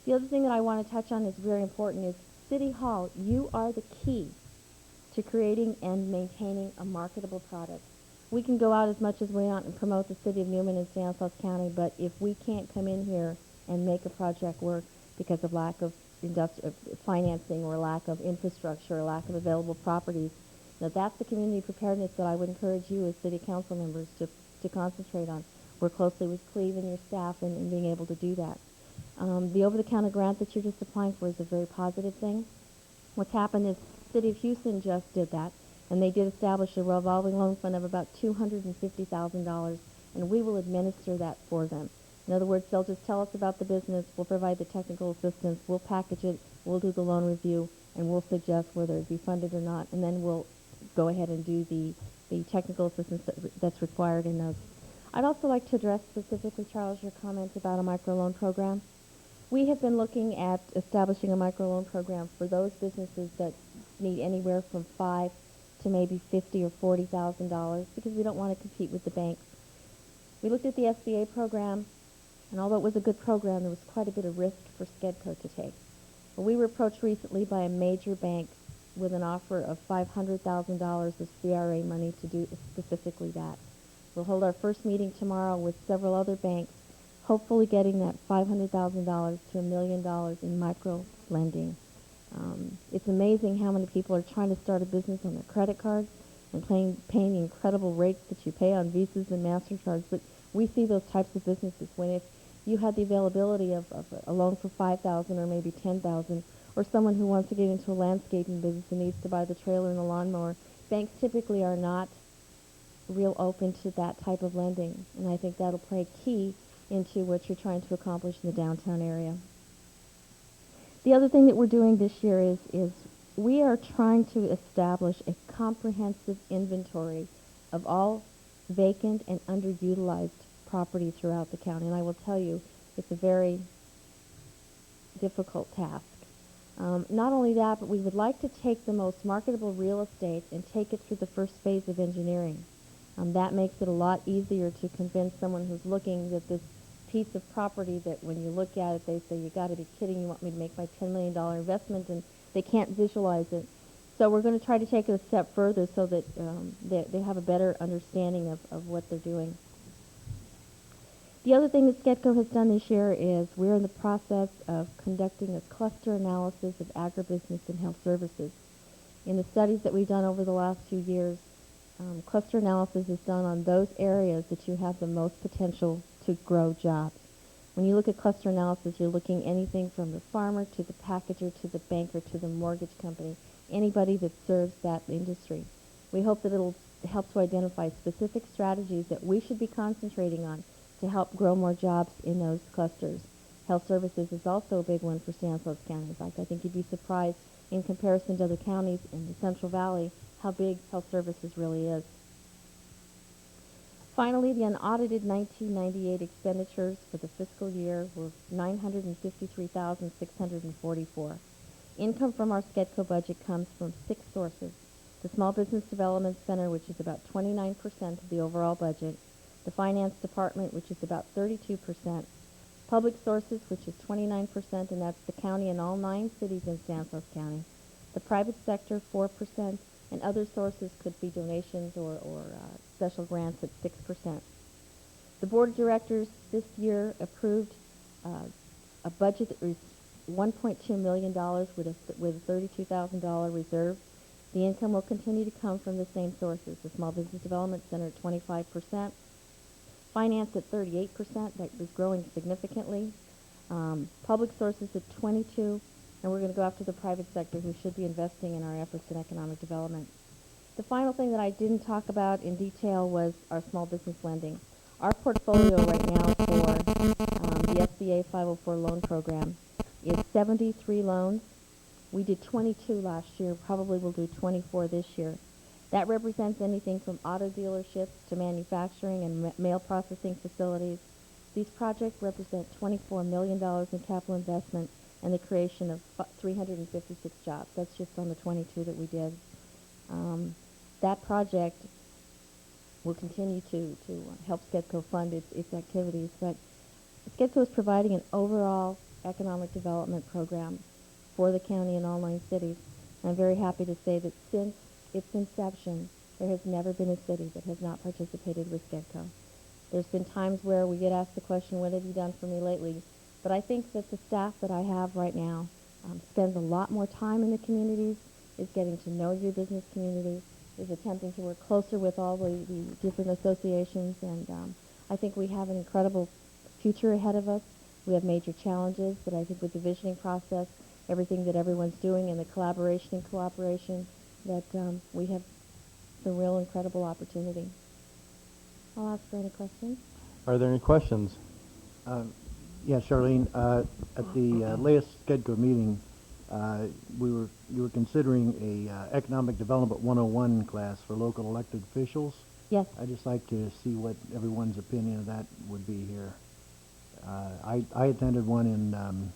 The other thing that I want to touch on is very important is City Hall. You are the key to creating and maintaining a marketable product. We can go out as much as we want and promote the city of Newman and Stanislaus County, but if we can't come in here and make a project work because of lack of financing or lack of infrastructure or lack of available properties, that's the community preparedness that I would encourage you as city council members to concentrate on. Work closely with Cleve and your staff in being able to do that. The over-the-counter grant that you're just applying for is a very positive thing. What's happened is the City of Houston just did that, and they did establish a revolving loan fund of about $250,000, and we will administer that for them. In other words, they'll just tell us about the business, we'll provide the technical assistance, we'll package it, we'll do the loan review, and we'll suggest whether it be funded or not, and then we'll go ahead and do the technical assistance that's required in those. I'd also like to address specifically, Charles, your comment about a microloan program. We have been looking at establishing a microloan program for those businesses that need anywhere from $5,000 to maybe $50,000 or $40,000 because we don't want to compete with the banks. We looked at the SBA program, and although it was a good program, there was quite a bit of risk for SCEDCO to take. But we were approached recently by a major bank with an offer of $500,000 of CRA money to do specifically that. We'll hold our first meeting tomorrow with several other banks, hopefully getting that $500,000 to $1 million in micro lending. It's amazing how many people are trying to start a business on their credit cards and paying the incredible rates that you pay on Visas and MasterCards. But we see those types of businesses when if you had the availability of a loan for $5,000 or maybe $10,000, or someone who wants to get into a landscaping business and needs to buy the trailer and the lawnmower, banks typically are not real open to that type of lending. And I think that'll play key into what you're trying to accomplish in the downtown area. The other thing that we're doing this year is we are trying to establish a comprehensive inventory of all vacant and underutilized property throughout the county. And I will tell you, it's a very difficult task. Not only that, but we would like to take the most marketable real estate and take it through the first phase of engineering. That makes it a lot easier to convince someone who's looking that this piece of property that when you look at it, they say, you got to be kidding, you want me to make my $10 million investment, and they can't visualize it. So we're going to try to take it a step further so that they have a better understanding of what they're doing. The other thing that SCEDCO has done this year is we're in the process of conducting a cluster analysis of agribusiness and health services. In the studies that we've done over the last few years, cluster analysis is done on those areas that you have the most potential to grow jobs. When you look at cluster analysis, you're looking anything from the farmer to the packager to the banker to the mortgage company, anybody that serves that industry. We hope that it'll help to identify specific strategies that we should be concentrating on to help grow more jobs in those clusters. Health services is also a big one for Stanislaus County. In fact, I think you'd be surprised in comparison to other counties in the Central Valley how big health services really is. Finally, the unaudited 1998 expenditures for the fiscal year were $953,644. Income from our SCEDCO budget comes from 6 sources. The Small Business Development Center, which is about 29% of the overall budget. The Finance Department, which is about 32%. Public sources, which is 29%, and that's the county and all 9 cities in Stanislaus County. The private sector, 4%, and other sources could be donations or special grants at 6%. The Board of Directors this year approved a budget that was $1.2 million with a $32,000 reserve. The income will continue to come from the same sources. The Small Business Development Center at 25%. Finance at 38%, that is growing significantly. Public sources at 22%. And we're going to go after the private sector who should be investing in our efforts in economic development. The final thing that I didn't talk about in detail was our small business lending. Our portfolio right now for the SBA 504 loan program is 73 loans. We did 22 last year, probably will do 24 this year. That represents anything from auto dealerships to manufacturing and mail processing facilities. These projects represent $24 million in capital investment and the creation of 356 jobs. That's just on the 22 that we did. That project will continue to help SCEDCO fund its activities, but SCEDCO is providing an overall economic development program for the county and all 9 cities. And I'm very happy to say that since its inception, there has never been a city that has not participated with SCEDCO. There's been times where we get asked the question, what have you done for me lately? But I think that the staff that I have right now spends a lot more time in the communities, is getting to know your business community, is attempting to work closer with all the different associations, and I think we have an incredible future ahead of us. We have major challenges, but I think with the visioning process, everything that everyone's doing, and the collaboration and cooperation, that we have some real incredible opportunity. I'll ask for any questions. Are there any questions? Yeah, Charlene, at the latest SCEDCO meeting, you were considering a Economic Development 101 class for local elected officials. Yes. I'd just like to see what everyone's opinion of that would be here. I attended one in an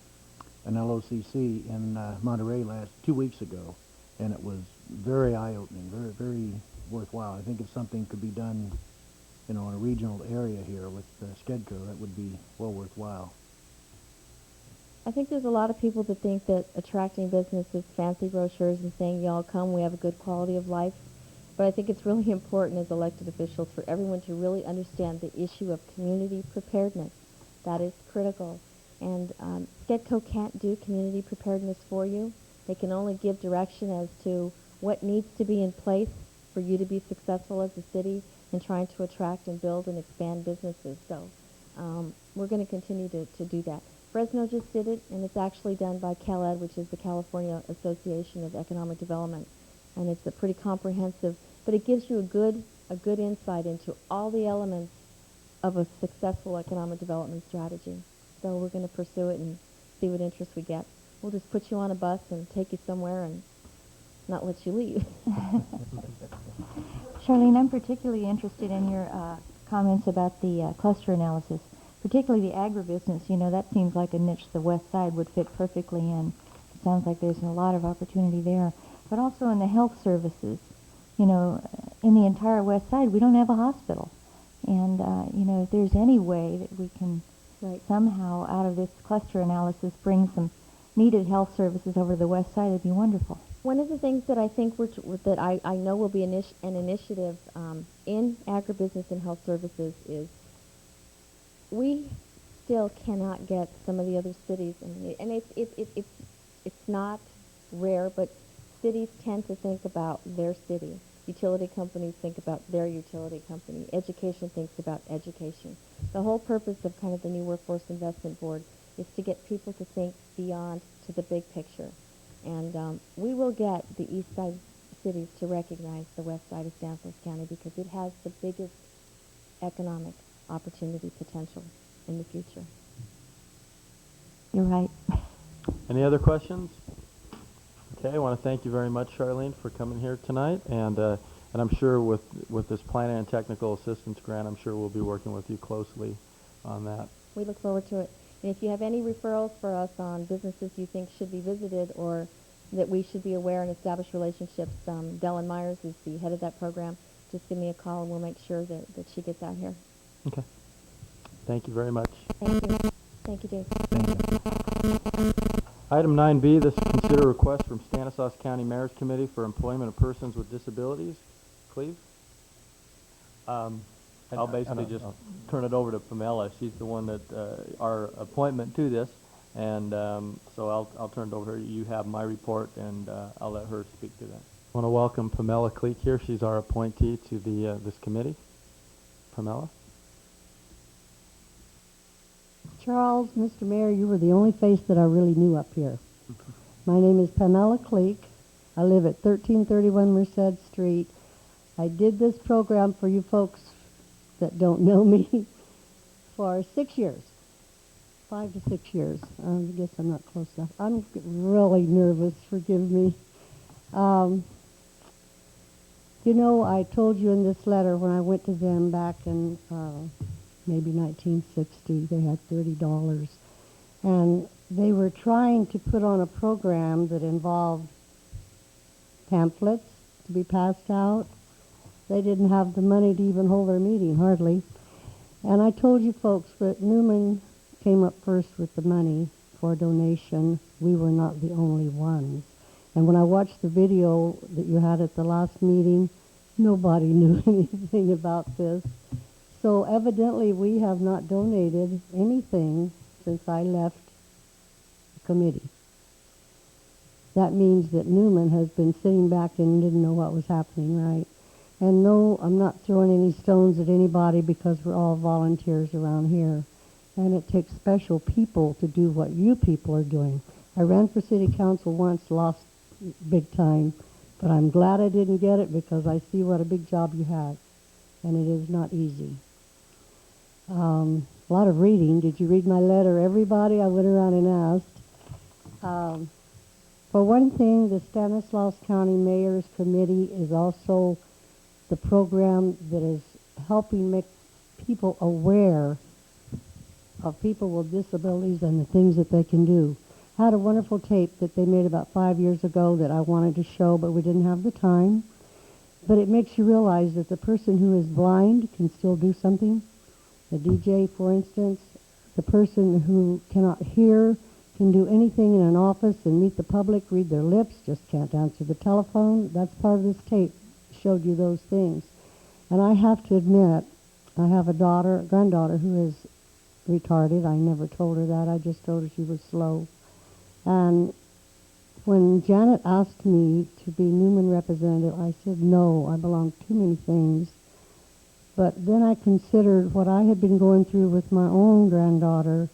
LOCC in Monterey 2 weeks ago, and it was very eye-opening, very, very worthwhile. I think if something could be done, in a regional area here with SCEDCO, that would be well worthwhile. I think there's a lot of people that think that attracting business is fancy brochures and saying, y'all come, we have a good quality of life. But I think it's really important as elected officials for everyone to really understand the issue of community preparedness. That is critical. And SCEDCO can't do community preparedness for you. They can only give direction as to what needs to be in place for you to be successful as a city in trying to attract and build and expand businesses. So we're going to continue to do that. Fresno just did it, and it's actually done by CalEd, which is the California Association of Economic Development. And it's a pretty comprehensive, but it gives you a good insight into all the elements of a successful economic development strategy. So we're going to pursue it and see what interest we get. We'll just put you on a bus and take you somewhere and not let you leave. Charlene, I'm particularly interested in your comments about the cluster analysis, particularly the agribusiness. You know, that seems like a niche the West Side would fit perfectly in. It sounds like there's a lot of opportunity there. But also in the health services. You know, in the entire West Side, we don't have a hospital. And, you know, if there's any way that we can somehow out of this cluster analysis bring some needed health services over to the West Side, it'd be wonderful. One of the things that I think that I know will be an initiative in agribusiness and health services is we still cannot get some of the other cities, and it's not rare, but cities tend to think about their city. Utility companies think about their utility company. Education thinks about education. The whole purpose of kind of the new Workforce Investment Board is to get people to think beyond to the big picture. And we will get the east side cities to recognize the west side of Stanislaus County because it has the biggest economic opportunity potential in the future. You're right. Any other questions? Okay, I want to thank you very much, Charlene, for coming here tonight, and I'm sure with this planning and technical assistance grant, I'm sure we'll be working with you closely on that. We look forward to it. And if you have any referrals for us on businesses you think should be visited or that we should be aware and establish relationships, Dellen Myers is the head of that program. Just give me a call and we'll make sure that she gets out here. Okay. Thank you very much. Thank you. Thank you, Dave. Thank you. Item 9B, this is consider a request from Stanislaus County Marriage Committee for employment of persons with disabilities. Cleve? I'll basically just turn it over to Pamela. She's the one that, our appointment to this, and so I'll turn it over to her. You have my report, and I'll let her speak to that. I want to welcome Pamela Cleek here. She's our appointee to the this committee. Pamela? Charles, Mr. Mayor, you were the only face that I really knew up here. My name is Pamela Cleek. I live at 1331 Merced Street. I did this program for you folks that don't know me for 6 years, 5 to 6 years. I guess I'm not close enough. I'm really nervous, forgive me. You know, I told you in this letter when I went to them back in maybe 1960, they had $30. And they were trying to put on a program that involved pamphlets to be passed out. They didn't have the money to even hold their meeting, hardly. And I told you folks that Newman came up first with the money for a donation. We were not the only ones. And when I watched the video that you had at the last meeting, nobody knew anything about this. So evidently we have not donated anything since I left the committee. That means that Newman has been sitting back and didn't know what was happening, right? And no, I'm not throwing any stones at anybody because we're all volunteers around here. And it takes special people to do what you people are doing. I ran for city council once, lost big time, but I'm glad I didn't get it because I see what a big job you have. And it is not easy. A lot of reading. Did you read my letter? Everybody, I went around and asked. For one thing, the Stanislaus County Mayor's Committee is also the program that is helping make people aware of people with disabilities and the things that they can do. I had a wonderful tape that they made about 5 years ago that I wanted to show, but we didn't have the time. But it makes you realize that the person who is blind can still do something. The DJ, for instance, the person who cannot hear can do anything in an office and meet the public, read their lips, just can't answer the telephone. That's part of this tape showed you those things. And I have to admit, I have a granddaughter who is retarded. I never told her that. I just told her she was slow. And when Janet asked me to be Newman representative, I said no, I belong to too many things. But then I considered what I had been going through with my own granddaughter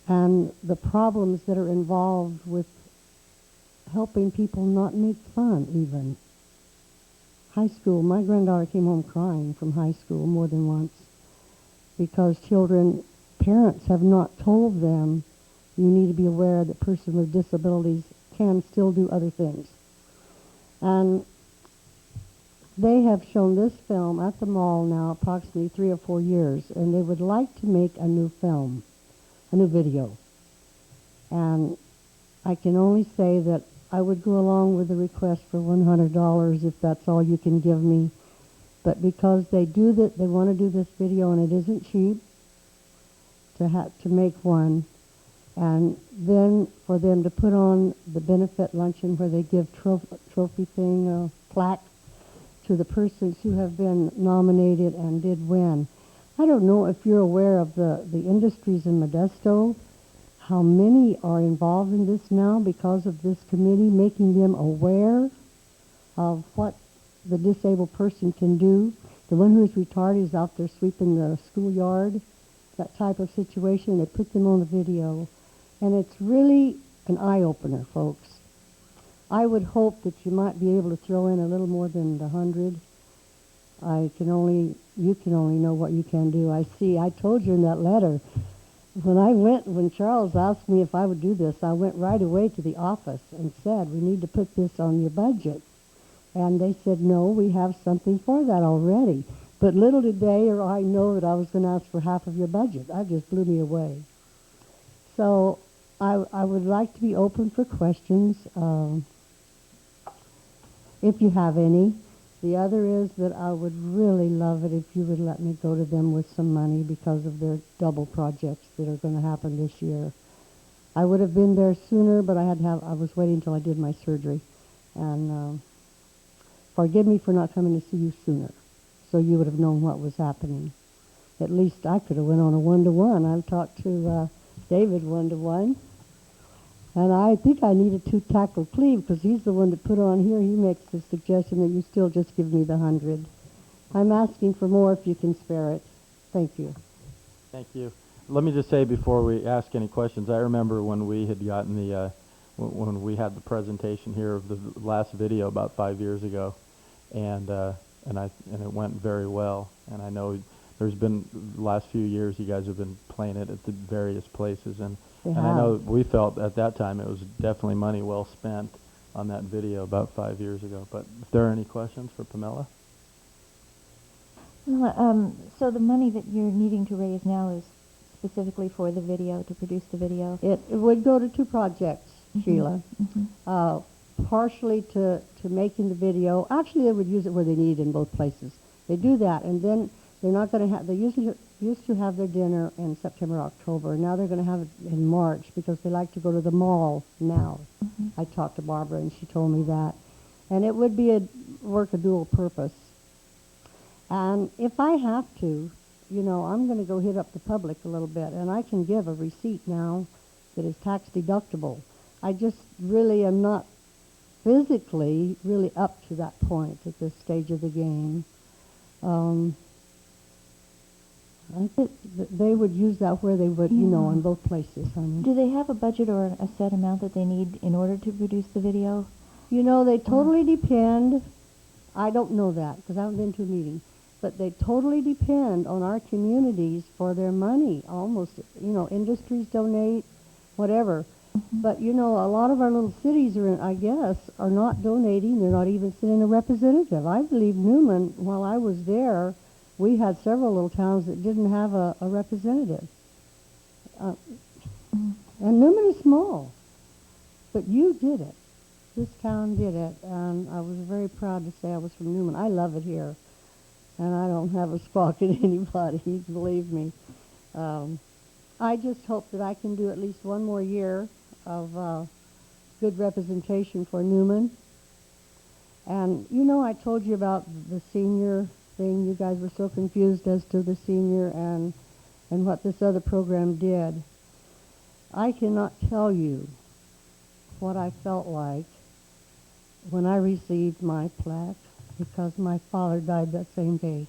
and the problems that are involved with helping people not make fun even. High school, my granddaughter came home crying from high school more than once because parents have not told them you need to be aware that person with disabilities can still do other things. And they have shown this film at the mall now approximately 3 or 4 years, and they would like to make a new film, a new video. And I can only say that I would go along with the request for $100 if that's all you can give me. But because they want to do this video, and it isn't cheap to make one, and then for them to put on the benefit luncheon where they give trophy thing, plaque to the persons who have been nominated and did win. I don't know if you're aware of the industries in Modesto, how many are involved in this now because of this committee, making them aware of what the disabled person can do. The one who is retarded is out there sweeping the schoolyard, that type of situation. They put them on the video. And it's really an eye-opener, folks. I would hope that you might be able to throw in a little more than the 100. You can only know what you can do. I told you in that letter, when Charles asked me if I would do this, I went right away to the office and said, we need to put this on your budget. And they said, no, we have something for that already. But little did they or I know that I was going to ask for half of your budget. That just blew me away. So I would like to be open for questions, if you have any. The other is that I would really love it if you would let me go to them with some money because of their double projects that are going to happen this year. I would have been there sooner, but I was waiting until I did my surgery. And forgive me for not coming to see you sooner, so you would have known what was happening. At least I could have went on a one-to-one. I've talked to David one-to-one. And I think I needed to tackle Cleve because he's the one that put on here. He makes the suggestion that you still just give me the 100. I'm asking for more if you can spare it. Thank you. Thank you. Let me just say before we ask any questions, I remember when we had gotten when we had the presentation here of the last video about 5 years ago, and it went very well. And I know there's been the last few years you guys have been playing it at the various places, and I know we felt at that time it was definitely money well spent on that video about 5 years ago. But if there are any questions for Pamela? So the money that you're needing to raise now is specifically for the video, to produce the video? It would go to 2 projects, Sheila. Partially to making the video. Actually, they would use it where they need in both places. They do that, and then they're not going to have, they usually used to have their dinner in September, October. Now they're going to have it in March because they like to go to the mall now. I talked to Barbara, and she told me that. And it would be work a dual purpose. And if I have to, I'm going to go hit up the public a little bit, and I can give a receipt now that is tax deductible. I just really am not physically really up to that point at this stage of the game. I think they would use that where they would, in both places. Do they have a budget or a set amount that they need in order to produce the video? They totally depend. I don't know that because I haven't been to a meeting. But they totally depend on our communities for their money. Almost, industries donate, whatever. But, a lot of our little cities are not donating. They're not even sending a representative. I believe Newman, while I was there, we had several little towns that didn't have a representative. And Newman is small. But you did it. This town did it. And I was very proud to say I was from Newman. I love it here. And I don't have a squawk at anybody, believe me. I just hope that I can do at least one more year of good representation for Newman. And you know, I told you about the senior thing. You guys were so confused as to the senior and what this other program did. I cannot tell you what I felt like when I received my plaque, because my father died that same day.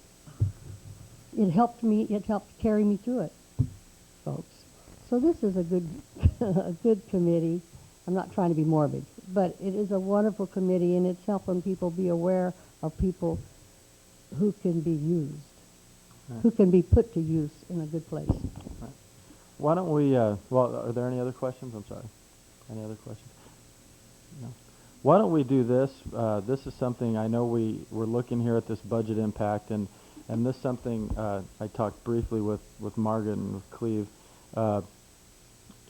It helped me, it helped carry me through it, folks. So this is a good, a good committee. I'm not trying to be morbid, but it is a wonderful committee, and it's helping people be aware of people who can be used, who can be put to use in a good place. Why don't we, well, are there any other questions? I'm sorry. Any other questions? No. Why don't we do this? This is something, I know we're looking here at this budget impact, and this is something I talked briefly with Margaret and with Cleve.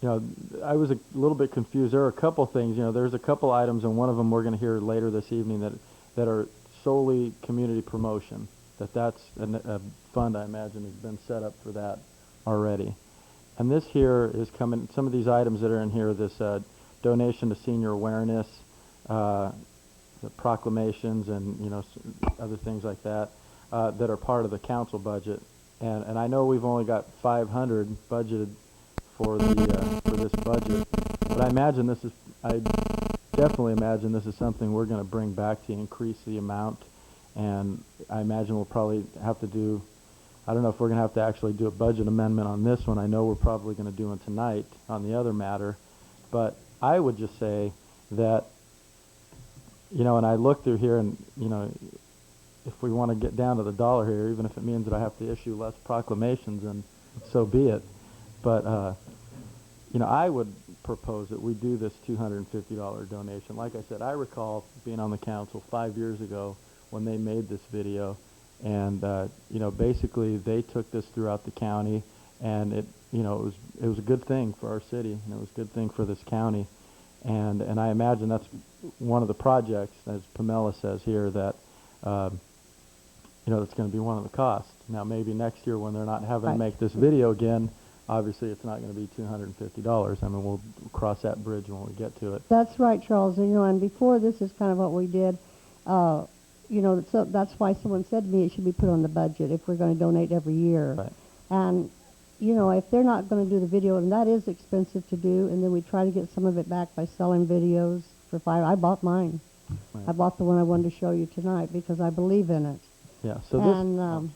You know, I was a little bit confused. There are a couple things, you know, there's a couple items, and one of them we're going to hear later this evening that are solely community promotion, that's a fund, I imagine, has been set up for that already. And this here is coming, some of these items that are in here, this donation to senior awareness, the proclamations, and, you know, other things like that, that are part of the council budget. And I know we've only got 500 budgeted for this budget, but I definitely imagine this is something we're going to bring back to increase the amount, and I imagine we'll probably have to do, I don't know if we're going to have to actually do a budget amendment on this one. I know we're probably going to do one tonight on the other matter, but I would just say that, you know, and I look through here, and, you know, if we want to get down to the dollar here, even if it means that I have to issue less proclamations, then so be it. But, you know, I would propose that we do this $250 donation. Like I said, I recall being on the council 5 years ago when they made this video, and, you know, basically they took this throughout the county, and it, you know, it was a good thing for our city, and it was a good thing for this county. And I imagine that's one of the projects, as Pamela says here, that, you know, that's going to be one of the costs. Now, maybe next year when they're not having to make this video again, obviously it's not going to be $250. I mean, we'll cross that bridge when we get to it. That's right, Charles. And, you know, and before this is kind of what we did. You know, so that's why someone said to me it should be put on the budget if we're going to donate every year. Right. And, you know, if they're not going to do the video, and that is expensive to do, and then we try to get some of it back by selling videos for $5. I bought mine. Right. I bought the one I wanted to show you tonight because I believe in it. Yeah. So and, this.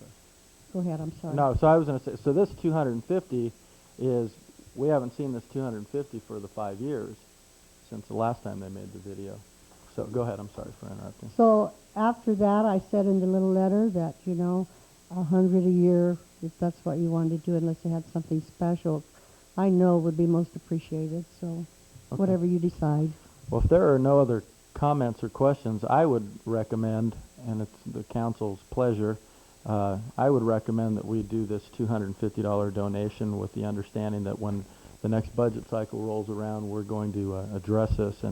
Go ahead. I'm sorry. No. So I was going to say. So this 250 is, we haven't seen this 250 for the 5 years since the last time they made the video. So go ahead. I'm sorry for interrupting. So after that, I said in the little letter that, you know, 100 a year, if that's what you wanted to do, unless you had something special, I know would be most appreciated. So whatever you decide. Well, if there are no other comments or questions, I would recommend, and it's the council's pleasure, I would recommend that we do this $250 donation with the understanding that when the next budget cycle rolls around, we're going to address this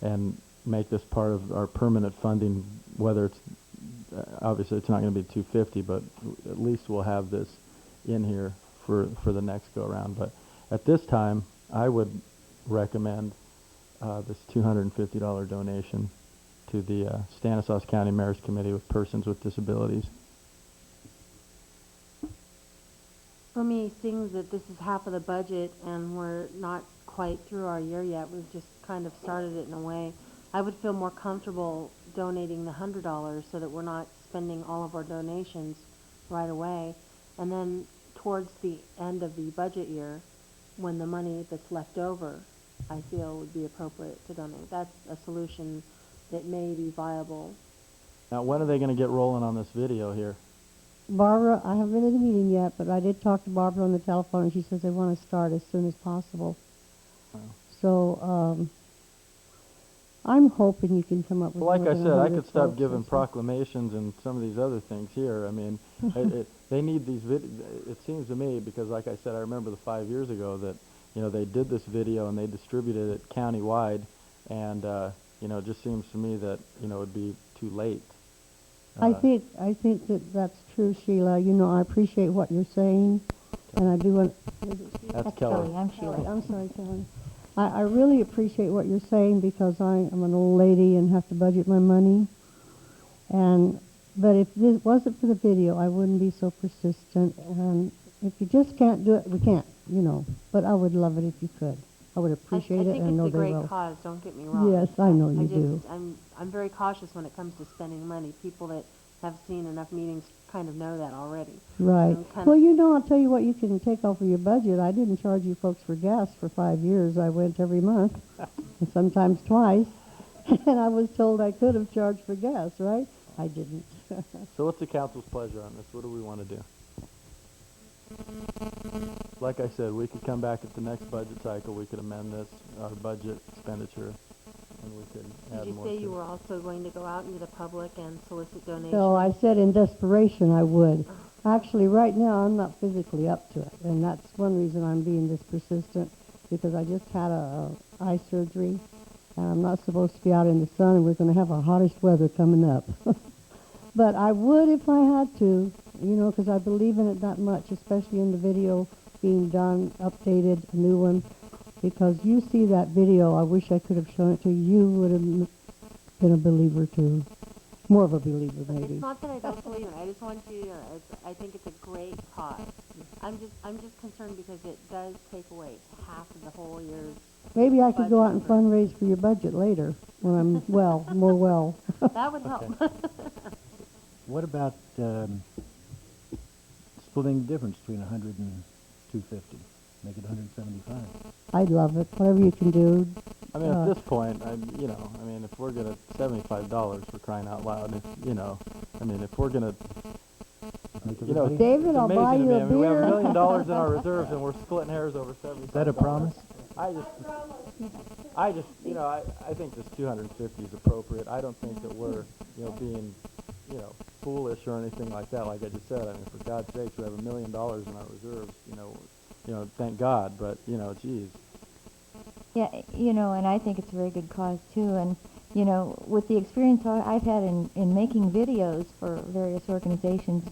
and make this part of our permanent funding, whether it's, obviously it's not going to be 250, but at least we'll have this in here for the next go-around. But at this time, I would recommend this $250 donation to the Stanislaus County Marriage Committee with persons with disabilities. For me, seeing that this is half of the budget and we're not quite through our year yet, we've just kind of started it in a way, I would feel more comfortable donating the $100 so that we're not spending all of our donations right away. And then towards the end of the budget year, when the money that's left over, I feel would be appropriate to donate. That's a solution that may be viable. Now, when are they going to get rolling on this video here? Barbara, I haven't been in the meeting yet, but I did talk to Barbara on the telephone, and she says they want to start as soon as possible. Wow. So I'm hoping you can come up with. Well, like more I than said, I 100 could stop folks giving or so. proclamations and some of these other things here. I mean, they need these it seems to me, because like I said, I remember the 5 years ago that, you know, they did this video and they distributed it countywide, and you know, it just seems to me that, you know, it would be too late. I think that that's true, Sheila. You know, I appreciate what you're saying, and I do want. That's Kelly. I'm Sheila. I'm sorry, Kelly. I really appreciate what you're saying because I am an old lady and have to budget my money. But if this wasn't for the video, I wouldn't be so persistent. And if you just can't do it, we can't, But I would love it if you could. I would appreciate it, and I know they will. I think it's a great cause, don't get me wrong. Yes, I know you do. I'm very cautious when it comes to spending money. People that have seen enough meetings kind of know that already. Right. Well, I'll tell you what you can take off of your budget. I didn't charge you folks for gas for 5 years. I went every month, and sometimes twice, and I was told I could have charged for gas, right? I didn't. So what's the council's pleasure on this? What do we want to do? Like I said, we could come back at the next budget cycle. We could amend this, our budget expenditure, and we could add more. Did you say you were also going to go out into the public and solicit donations? So I said in desperation I would. Actually, right now I'm not physically up to it, and that's one reason I'm being this persistent, because I just had a eye surgery, and I'm not supposed to be out in the sun, and we're going to have our hottest weather coming up. But I would if I had to, because I believe in it that much, especially in the video being done, updated, a new one. Because you see that video, I wish I could have shown it to you. You would have been a believer too. More of a believer, maybe. It's not that I don't believe it. I just want you to know, I think it's a great cause. I'm just concerned because it does take away half of the whole year's. Maybe I could go out and fundraise for your budget later when I'm more well. That would help. What about splitting the difference between 100 and 250? Make it 175. I'd love it. Whatever you can do. I mean, at this point, if we're gonna $75 for crying out loud, if we're gonna, David, I'll buy you a beer. We have $1 million in our reserves, and we're splitting hairs over $75. Is that a promise? I think this 250 is appropriate. I don't think that we're, being, foolish or anything like that. Like I just said, for God's sakes, we have $1 million in our reserves. Thank God. But geez. Yeah, and I think it's a very good cause too. And with the experience I've had in making videos for various organizations,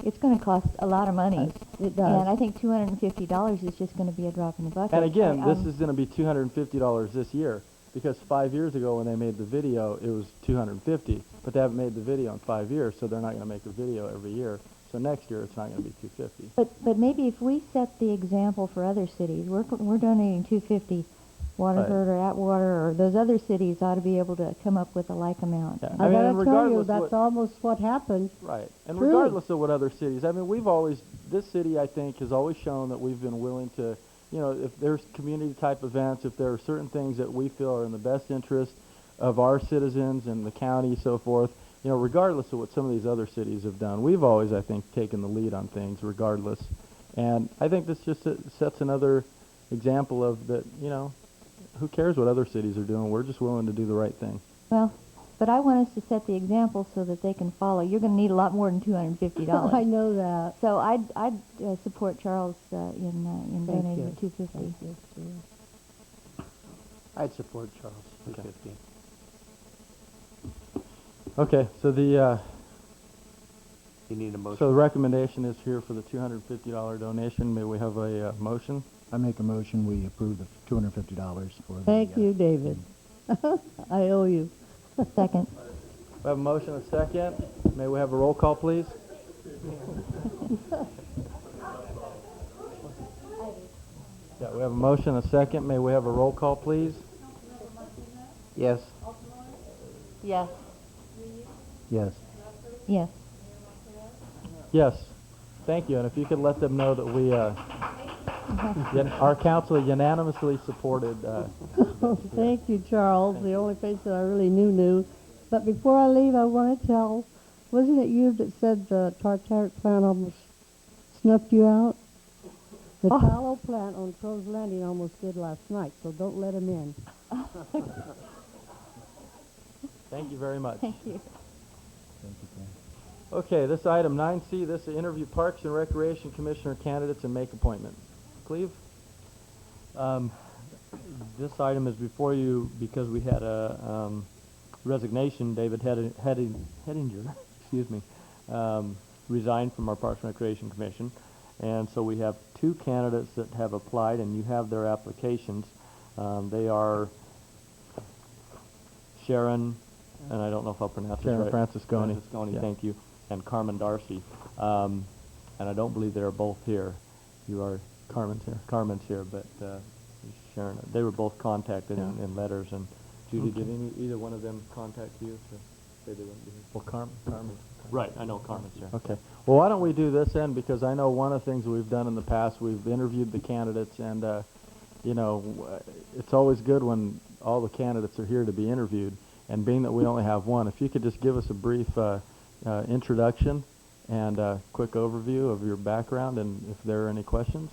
it's going to cost a lot of money. It does. And I think $250 is just going to be a drop in the bucket. And again, this is going to be $250 this year, because 5 years ago when they made the video, it was $250. But they haven't made the video in 5 years, so they're not going to make a video every year. So next year it's not going to be $250. But maybe if we set the example for other cities, we're donating $250. Waterford or Atwater or those other cities ought to be able to come up with a like amount. Yeah. I gotta tell you, that's almost what happened. Right. And Truly. Regardless of what other cities, this city, I think, has always shown that we've been willing to, if there's community type events, if there are certain things that we feel are in the best interest of our citizens and the county, so forth, regardless of what some of these other cities have done, we've always, I think, taken the lead on things regardless. And I think this just sets another example of that, who cares what other cities are doing? We're just willing to do the right thing. Well, but I want us to set the example so that they can follow. You're going to need a lot more than $250. I know that. So I'd support Charles in donating the $250. Thank you. I'd support Charles, $250. Okay, so you need a motion. So the recommendation is here for the $250 donation. May we have a motion? I make a motion we approve the $250 for Thank you, David. I owe you. Second. We have a motion and a second. May we have a roll call, please? Yeah, we have a motion and a second. May we have a roll call, please? Yes. Yes. Yes. Yes. Yes. Thank you. And if you could let them know that we, our council unanimously supported. Thank you, Charles. The only face that I really knew. But before I leave, I want to tell, wasn't it you that said the tartaric plant almost snuffed you out? The tallow plant on Crow's Landing almost did last night, so don't let him in. Thank you very much. Thank you. Thank you, Ken. Okay, this item 9C, this is interview Parks and Recreation Commissioner candidates and make appointments. Cleve? This item is before you because we had a resignation. David Hedinger, resigned from our Parks and Recreation Commission. And so we have two candidates that have applied, and you have their applications. They are Sharon and I don't know if I'll pronounce Sharon this right. Francisconi. Francisconi, Yeah. thank you, and Carmen Darcy. And I don't believe they're both here. You are Carmen's here. Carmen's here, but Sharon, they were both contacted Yeah. in letters. And Judy, Okay. did either one of them contact you to say they wouldn't be here? Well, Carmen. Right, I know Carmen's here. Okay. Well, why don't we do this then? Because I know one of the things we've done in the past, we've interviewed the candidates, and you know, it's always good when all the candidates are here to be interviewed. And being that we only have one, if you could just give us a brief introduction and a quick overview of your background, and if there are any questions.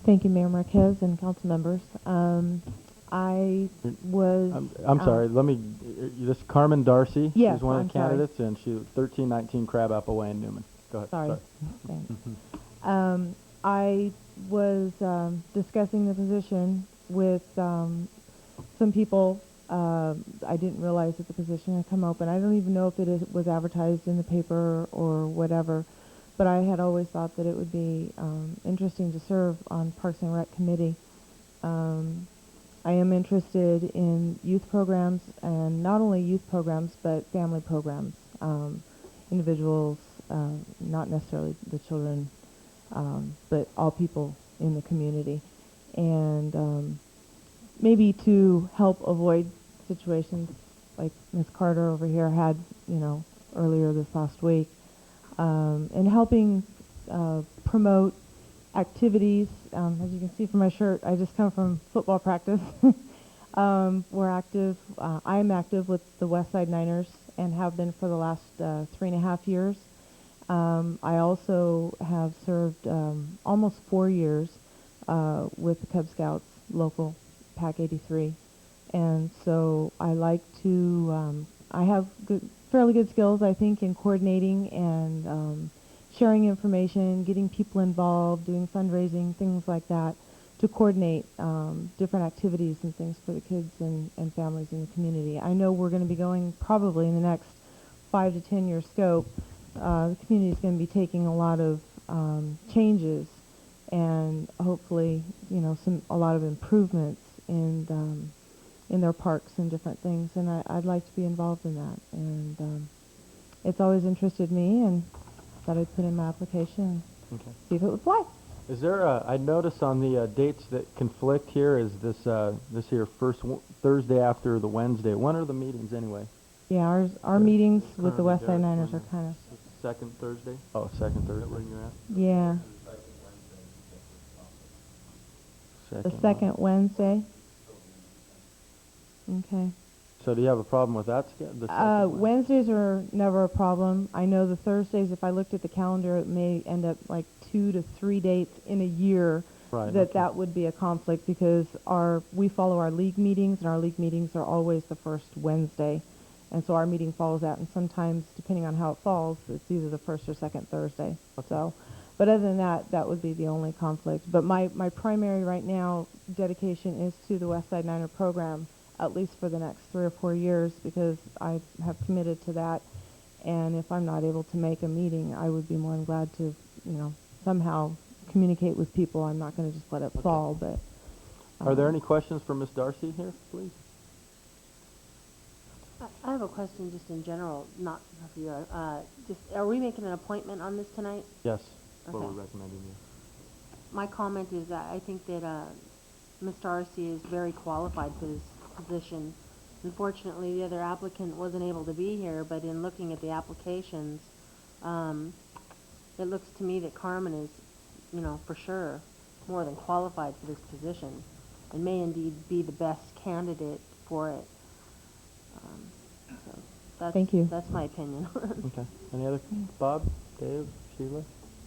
Thank you, Mayor Marquez and council members. I was... I'm sorry, let me, this is Carmen Darcy. Yes, She's one of I'm the candidates, and she's 1319 Crabapple Way in Newman. Go ahead. Sorry. Thanks. I was discussing the position with some people. I didn't realize that the position had come open. I don't even know if it was advertised in the paper or whatever, but I had always thought that it would be interesting to serve on Parks and Rec Committee. I am interested in youth programs, and not only youth programs, but family programs. Individuals, not necessarily the children, but all people in the community. And maybe to help avoid situations like Ms. Carter over here had, you know, earlier this last week, and helping promote activities. As you can see from my shirt, I just come from football practice. We're active. I am active with the Westside Niners and have been for the last 3.5 years. I also have served almost 4 years with the Cub Scouts, local PAC 83. And so I like to, I have fairly good skills, I think, in coordinating and sharing information, getting people involved, doing fundraising, things like that, to coordinate different activities and things for the kids and families in the community. I know we're going to be going probably in the next 5 to 10 year scope. The community is going to be taking a lot of changes and hopefully, you know, a lot of improvements in their parks and different things. And I'd like to be involved in that. And it's always interested me, and thought I'd put in my application and see if it would fly. Is there I notice on the dates that conflict here is this this here first Thursday after the Wednesday. When are the meetings anyway? Yeah, our meetings with the Westside Niners are kind of... Second Thursday? Oh, second Thursday. Where you're at? Yeah. The second Wednesday. Okay. So do you have a problem with that? Wednesdays are never a problem. I know the Thursdays, if I looked at the calendar, it may end up like 2 to 3 dates in a year that would be a conflict, because we follow our league meetings, and our league meetings are always the first Wednesday. And so our meeting follows that, and sometimes, depending on how it falls, it's either the first or second Thursday. Okay. So, but other than that, that would be the only conflict. But my primary right now dedication is to the Westside Niner program, at least for the next 3 or 4 years, because I have committed to that. And if I'm not able to make a meeting, I would be more than glad to, you know, somehow communicate with people. I'm not going to just let it fall. But are there any questions for Ms. Darcy here, please? I have a question just in general, not for you. Just, are we making an appointment on this tonight? Yes. Okay. What we're recommending you. My comment is that I think that Ms. Darcy is very qualified for this position. Unfortunately, the other applicant wasn't able to be here, but in looking at the applications, it looks to me that Carmen is, you know, for sure more than qualified for this position, and may indeed be the best candidate for it. So thank you. That's my opinion. Okay. Any other? Bob, Dave, Sheila?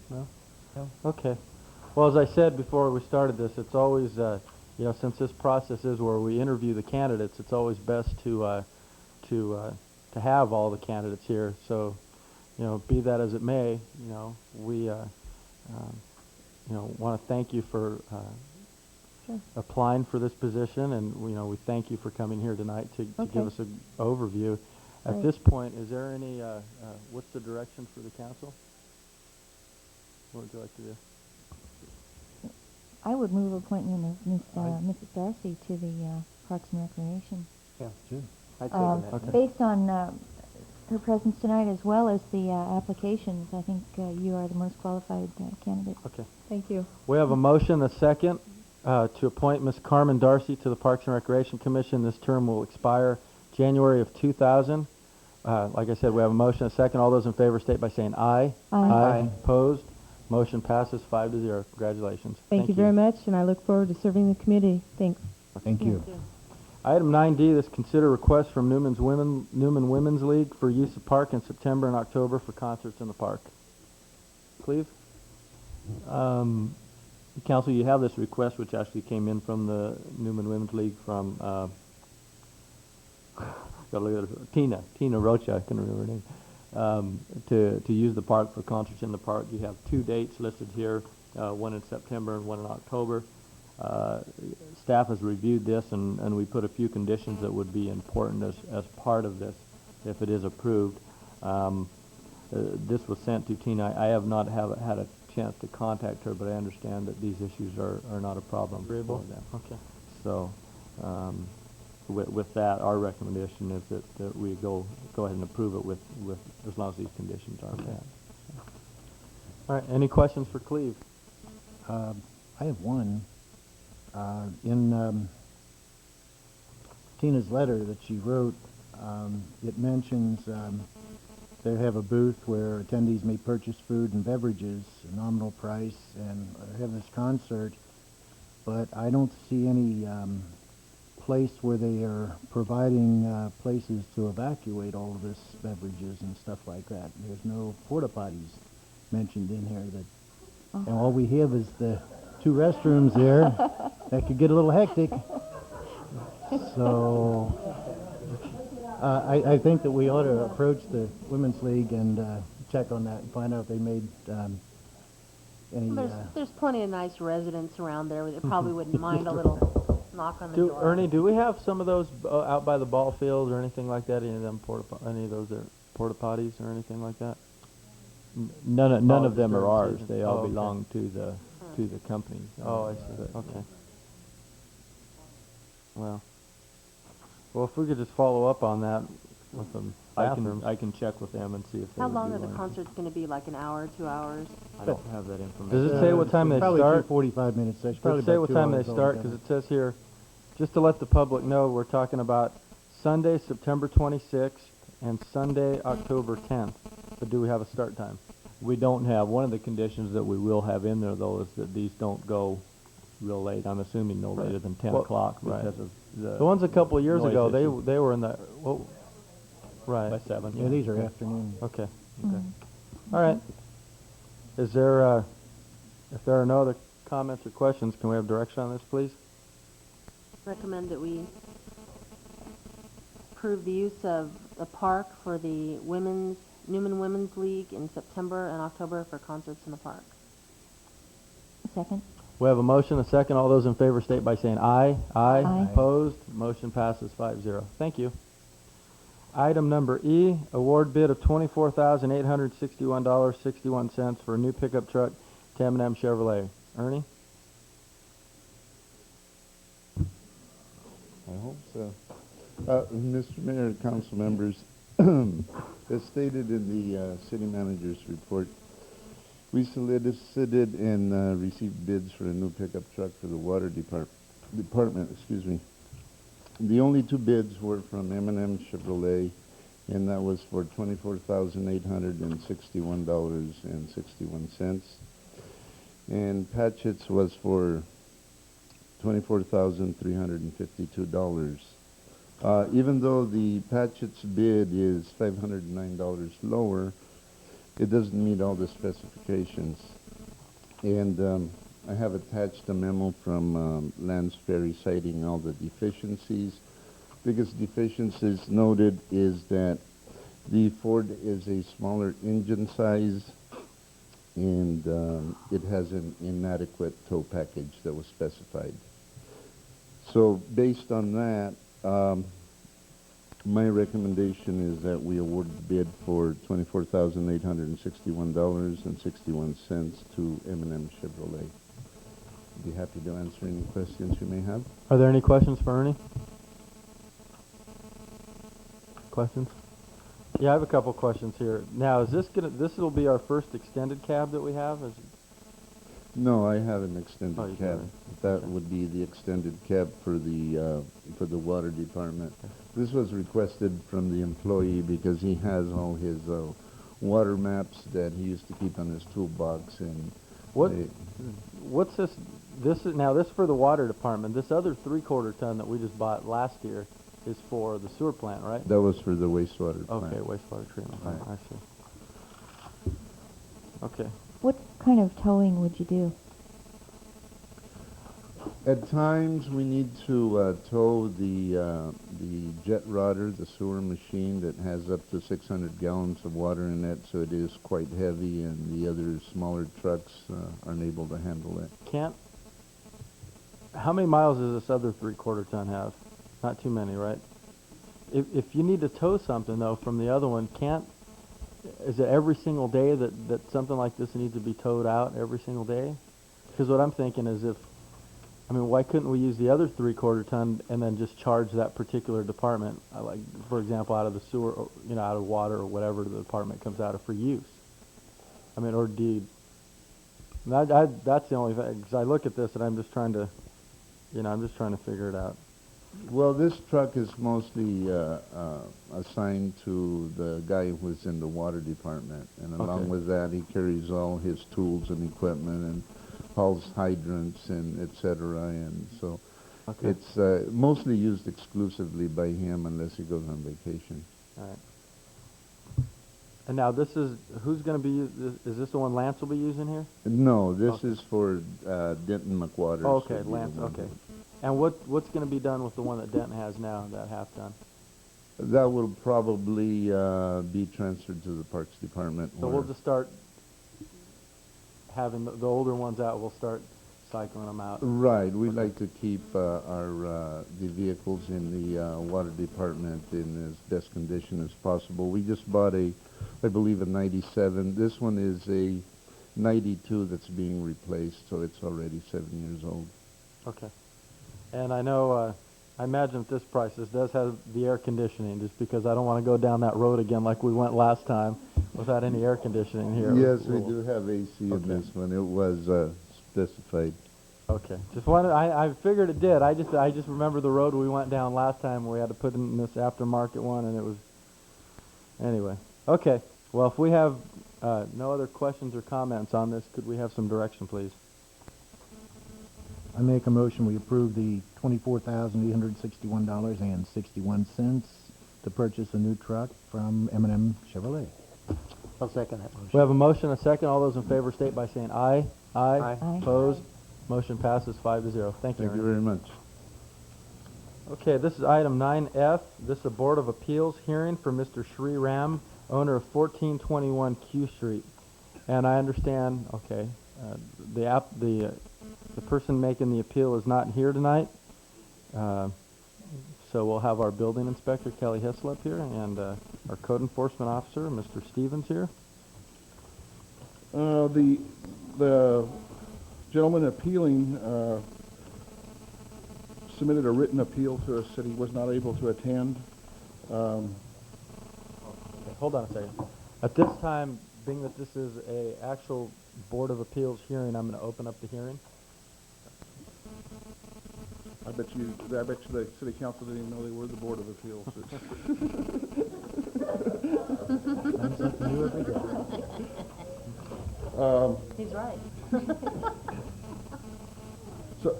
No? No. Okay. Well, as I said before we started this, it's always, you know, since this process is where we interview the candidates, it's always best to have all the candidates here. So, you know, be that as it may, you know, we, you know, want to thank you for applying for this position, and you know, we thank you for coming here tonight to give us an overview. At this point, is there any, what's the direction for the council? What would you like to do? I would move appointment of Mrs. Darcy to the Parks and Recreation. Yeah, Sure. I'd second that. Okay. Based on her presence tonight as well as the applications, I think you are the most qualified candidate. Okay. Thank you. We have a motion, a second, to appoint Ms. Carmen Darcy to the Parks and Recreation Commission. This term will expire January of 2000. Like I said, we have a motion, a second. All those in favor state by saying aye. Aye. Aye. Opposed? Motion passes 5-0. Congratulations. Thank you very much, and I look forward to serving the committee. Thanks. Thank you. Item 9D, this consider request from Newman Women's League for use of park in September and October for concerts in the park. Cleve? Council, you have this request which actually came in from the Newman Women's League from gotta look at it, Tina Rocha, I can remember her name, to use the park for concerts in the park. You have 2 dates listed here, one in September and one in October. Staff has reviewed this, and we put a few conditions that would be important as part of this if it is approved. This was sent to Tina. I have not had a chance to contact her, but I understand that these issues are not a problem for them. Okay. So with that, our recommendation is that we go ahead and approve it with as long as these conditions are met. All right. Any questions for Cleve? I have one. In Tina's letter that she wrote, it mentions they have a booth where attendees may purchase food and beverages, a nominal price, and have this concert, but I don't see any place where they are providing places to evacuate all of this beverages and stuff like that. There's no porta potties mentioned in here, and all we have is the 2 restrooms there. That could get a little hectic. So I think that we ought to approach the Women's League and check on that and find out if they made any... There's plenty of nice residents around there that probably wouldn't mind a little knock on the door. Ernie, do we have some of those out by the ball field or anything like that? Any of them any of those are porta potties or anything like that? None of them are ours. Decision. They all okay. belong to the company. Oh, I see. Okay. Well, if we could just follow up on that with them bathrooms. I can check with them and see if they How would long be are the willing. concerts going to be? Like an hour, 2 hours? I don't have that information. Does it say what time they probably start? 45 minutes. That's probably Does it say about what 2 time they hours start? Because altogether. it says here, just to let the public know, we're talking about Sunday, September 26th, and Sunday, October 10th. But do we have a start time? We don't have. One of the conditions that we will have in there, though, is that these don't go real late. I'm assuming no later than 10 o'clock because of The ones a couple of years noise ago, issue. they were in the... Well, right. By 7. Yeah, these are afternoon. Okay. Mm-hmm. All right. Is there, if there are no other comments or questions, can we have direction on this, please? Recommend that we approve the use of the park for the Newman Women's League in September and October for concerts in the park. Second. We have a motion, a second. All those in favor state by saying aye. Aye. Aye. Opposed? Motion passes 5-0. Thank you. Item number E, award bid of $24,861.61 for a new pickup truck to M&M Chevrolet. Ernie? I hope so. Mr. Mayor, council members, as stated in the city manager's report, we solicited and received bids for a new pickup truck for the water department. Excuse me. The only 2 bids were from M&M Chevrolet, and that was for $24,861.61. And Patchett's was for $24,352. Even though the Patchett's bid is $509 lower, it doesn't meet all the specifications. And I have attached a memo from Lance Ferry citing all the deficiencies. Biggest deficiencies noted is that the Ford is a smaller engine size, and it has an inadequate tow package that was specified. So based on that, my recommendation is that we award the bid for $24,861.61 to M&M Chevrolet. Be happy to answer any questions you may have. Are there any questions for Ernie? Questions? Yeah, I have a couple questions here. Now, is this will be our first extended cab that we have? No, I have an extended Oh, you cab. do. That would be the extended cab for the water department. This was requested from the employee because he has all his water maps that he used to keep on his toolbox. And What's this? This is for the water department. This other 3/4 ton that we just bought last year is for the sewer plant, right? That was for the wastewater plant. Okay, wastewater treatment plant. I see. Okay. What kind of towing would you do? At times, we need to tow the jet rotter, the sewer machine that has up to 600 gallons of water in it, so it is quite heavy, and the other smaller trucks aren't able to handle it. How many miles does this other 3/4 ton have? Not too many, right? If you need to tow something though from the other one, is it every single day that something like this needs to be towed out every single day? Because what I'm thinking is why couldn't we use the other 3/4 ton and then just charge that particular department, like for example, out of the sewer, or, out of water or whatever the department comes out of for use? Or do you? That's the only thing. Because I look at this and I'm just trying to figure it out. Well, this truck is mostly assigned to the guy who's in the water department, and along with that, he carries all his tools and equipment and hauls hydrants and etc. And so it's mostly used exclusively by him unless he goes on vacation. All right. And now this is who's going to be? Is this the one Lance will be using here? No, this is for Denton McWaters. Oh, okay, Lance. Okay. And what's going to be done with the one that Denton has now, that half ton? That will probably be transferred to the Parks Department. So we'll just start having the older ones out. We'll start cycling them out. Right. We like to keep the vehicles in the water department in as best condition as possible. We just bought I believe a 97. This one is a 92 that's being replaced, so it's already 7 years old. Okay. And I know, I imagine at this price, this does have the air conditioning, just because I don't want to go down that road again like we went last time without any air conditioning here. Yes, we do have AC in this one. It was specified. Okay. Just wanted, I figured it did. I just remember the road we went down last time where we had to put in this aftermarket one, and it was, anyway. Okay. Well, if we have no other questions or comments on this, could we have some direction, please? I make a motion we approve the $24,861.61 to purchase a new truck from M&M Chevrolet. I'll second that motion. We have a motion, a second. All those in favor state by saying aye. Aye. Aye. Aye. Opposed? Motion passes 5-0. Thank you. Thank you very much. Okay, this is item 9F. This is a Board of Appeals hearing for Mr. Shri Ram, owner of 1421 Q Street. And I understand, the person making the appeal is not here tonight. So we'll have our building inspector, Kelly Hislop, here, and our code enforcement officer, Mr. Stevens, here. The gentleman appealing submitted a written appeal to us, said he was not able to attend. Okay, hold on a second. At this time, being that this is a actual Board of Appeals hearing, I'm going to open up the hearing. I bet you the city council didn't even know they were the Board of Appeals. Learn something new every day. He's right. So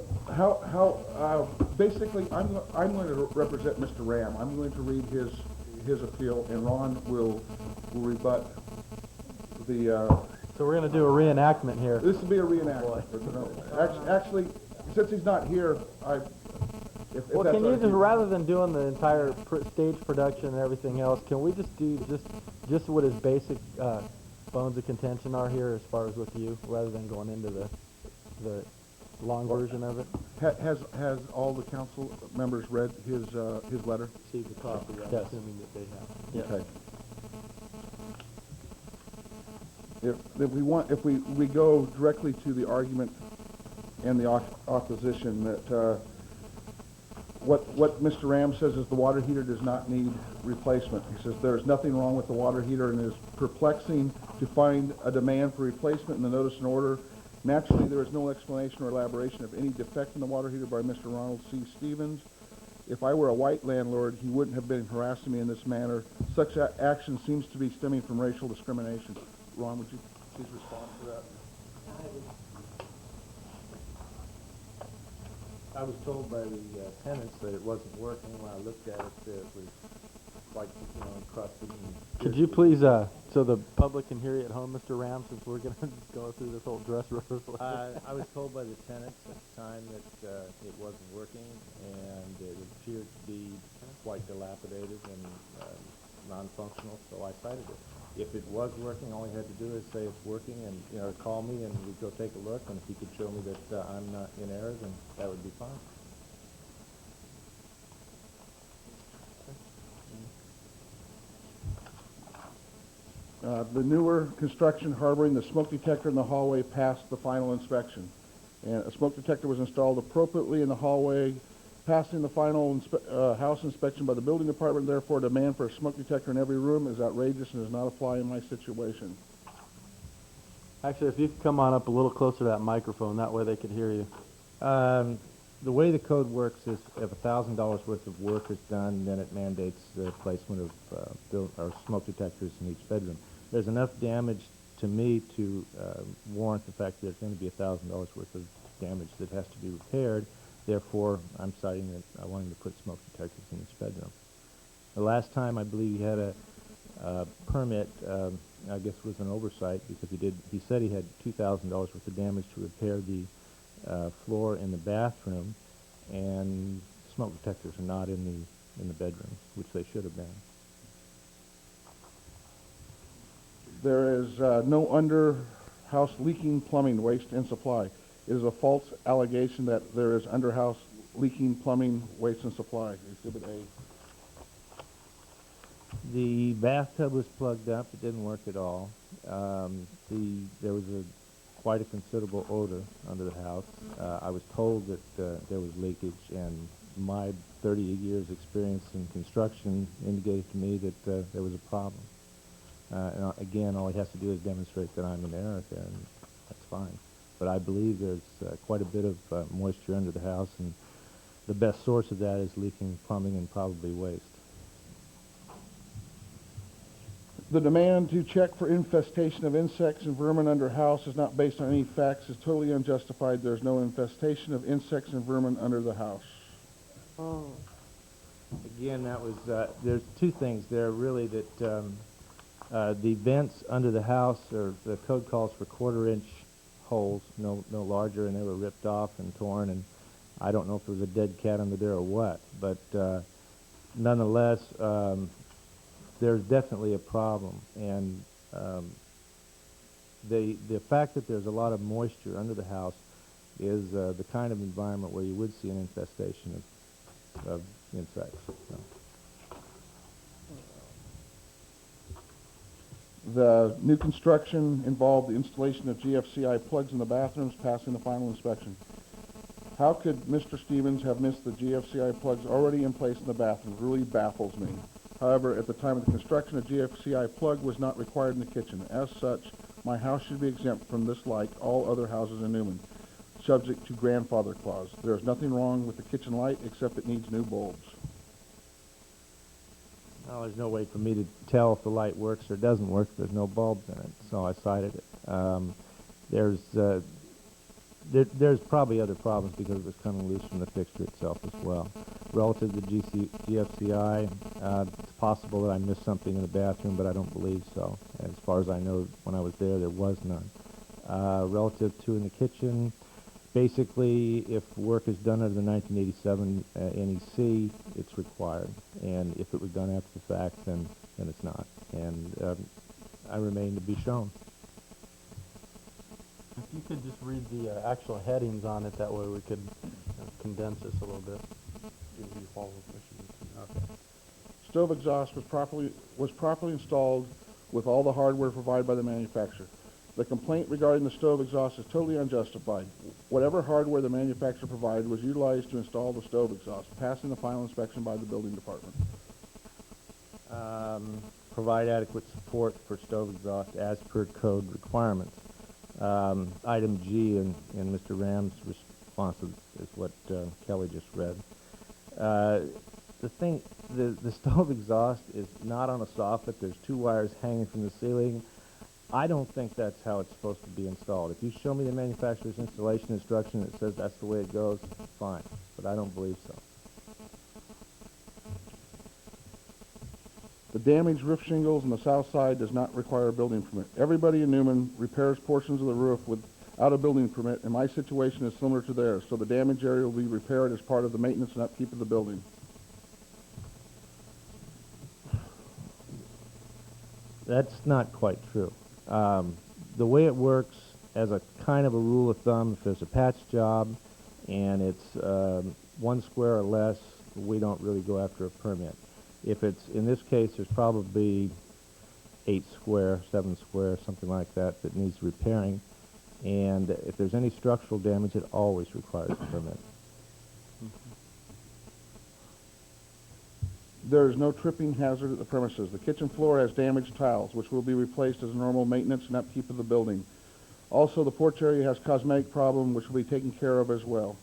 basically, I'm going to represent Mr. Ram. I'm going to read his appeal, and Ron will rebut the. So we're going to do a reenactment here. This will be a reenactment. Actually, since he's not here, Well, can you just, rather than doing the entire stage production and everything else, can we just do just what his basic bones of contention are here as far as with you, rather than going into the long version of it? Has all the council members read his letter? Received a copy, I'm Yes. assuming that they have. Yes. Okay. If we go directly to the argument and the opposition that what Mr. Ram says is the water heater does not need replacement. He says there's nothing wrong with the water heater, and it is perplexing to find a demand for replacement in the notice and order. Naturally, there is no explanation or elaboration of any defect in the water heater by Mr. Ronald C. Stevens. If I were a white landlord, he wouldn't have been harassing me in this manner. Such action seems to be stemming from racial discrimination. Ron, would you please respond to that? I was told by the tenants that it wasn't working. When I looked at it, it was quite, encrusted. Could you please, so the public can hear you at home, Mr. Ram, since we're going to go through this whole dress rehearsal? I was told by the tenants at the time that it wasn't working, and it appeared to be quite dilapidated and non-functional, so I cited it. If it was working, all he had to do is say it's working, and call me, and we'd go take a look, and if he could show me that I'm not in error, then that would be fine. The newer construction harboring the smoke detector in the hallway passed the final inspection. And a smoke detector was installed appropriately in the hallway, passing the final house inspection by the building department. Therefore, demand for a smoke detector in every room is outrageous and does not apply in my situation. Actually, if you could come on up a little closer to that microphone, that way they could hear you. The way the code works is if $1,000 worth of work is done, then it mandates the placement of smoke detectors in each bedroom. There's enough damage to me to warrant the fact that there's going to be $1,000 worth of damage that has to be repaired. Therefore, I'm citing that I want him to put smoke detectors in each bedroom. The last time I believe he had a permit, I guess it was an oversight because he said he had $2,000 worth of damage to repair the floor in the bathroom, and smoke detectors are not in the bedroom, which they should have been. There is no under-house leaking plumbing, waste, and supply. It is a false allegation that there is under-house leaking plumbing, waste, and supply. Exhibit A. The bathtub was plugged up. It didn't work at all. There was quite a considerable odor under the house. I was told that there was leakage, and my 30 years experience in construction indicated to me that there was a problem. And again, all he has to do is demonstrate that I'm in error there, and that's fine. But I believe there's quite a bit of moisture under the house, and the best source of that is leaking plumbing and probably waste. The demand to check for infestation of insects and vermin under house is not based on any facts. It's totally unjustified. There's no infestation of insects and vermin under the house. Oh. Again, that was, there's two things there really that the vents under the house, or the code calls for 1/4-inch holes, no larger, and they were ripped off and torn, and I don't know if there was a dead cat under there or what, but nonetheless, there's definitely a problem, and the fact that there's a lot of moisture under the house is the kind of environment where you would see an infestation of insects. So. The new construction involved the installation of GFCI plugs in the bathrooms, passing the final inspection. How could Mr. Stevens have missed the GFCI plugs already in place in the bathroom? It really baffles me. However, at the time of the construction, a GFCI plug was not required in the kitchen. As such, my house should be exempt from this like all other houses in Newman, subject to grandfather clause. There is nothing wrong with the kitchen light except it needs new bulbs. Well, there's no way for me to tell if the light works or doesn't work. There's no bulbs in it, so I cited it. There's probably other problems because it was coming loose from the fixture itself as well. Relative to GFCI, it's possible that I missed something in the bathroom, but I don't believe so. As far as I know, when I was there was none. Relative to in the kitchen, basically, if work is done under the 1987 NEC, it's required. And if it was done after the fact, then it's not. And I remain to be shown. If you could just read the actual headings on it, that way we could condense this a little bit. Okay. Stove exhaust was properly installed with all the hardware provided by the manufacturer. The complaint regarding the stove exhaust is totally unjustified. Whatever hardware the manufacturer provided was utilized to install the stove exhaust, passing the final inspection by the building department. Provide adequate support for stove exhaust as per code requirements. Item G in Mr. Ram's response is what Kelly just read. The stove exhaust is not on a soffit. There's 2 wires hanging from the ceiling. I don't think that's how it's supposed to be installed. If you show me the manufacturer's installation instruction that says that's the way it goes, fine, but I don't believe so. The damaged roof shingles on the south side does not require a building permit. Everybody in Newman repairs portions of the roof without a building permit, and my situation is similar to theirs, so the damaged area will be repaired as part of the maintenance and upkeep of the building. That's not quite true. The way it works, as a kind of a rule of thumb, if there's a patch job and it's 1 square or less, we don't really go after a permit. If it's, in this case, there's probably 8 square, 7 square, something like that, that needs repairing. And if there's any structural damage, it always requires a permit. There is no tripping hazard at the premises. The kitchen floor has damaged tiles, which will be replaced as normal maintenance and upkeep of the building. Also, the porch area has cosmetic problem, which will be taken care of as well.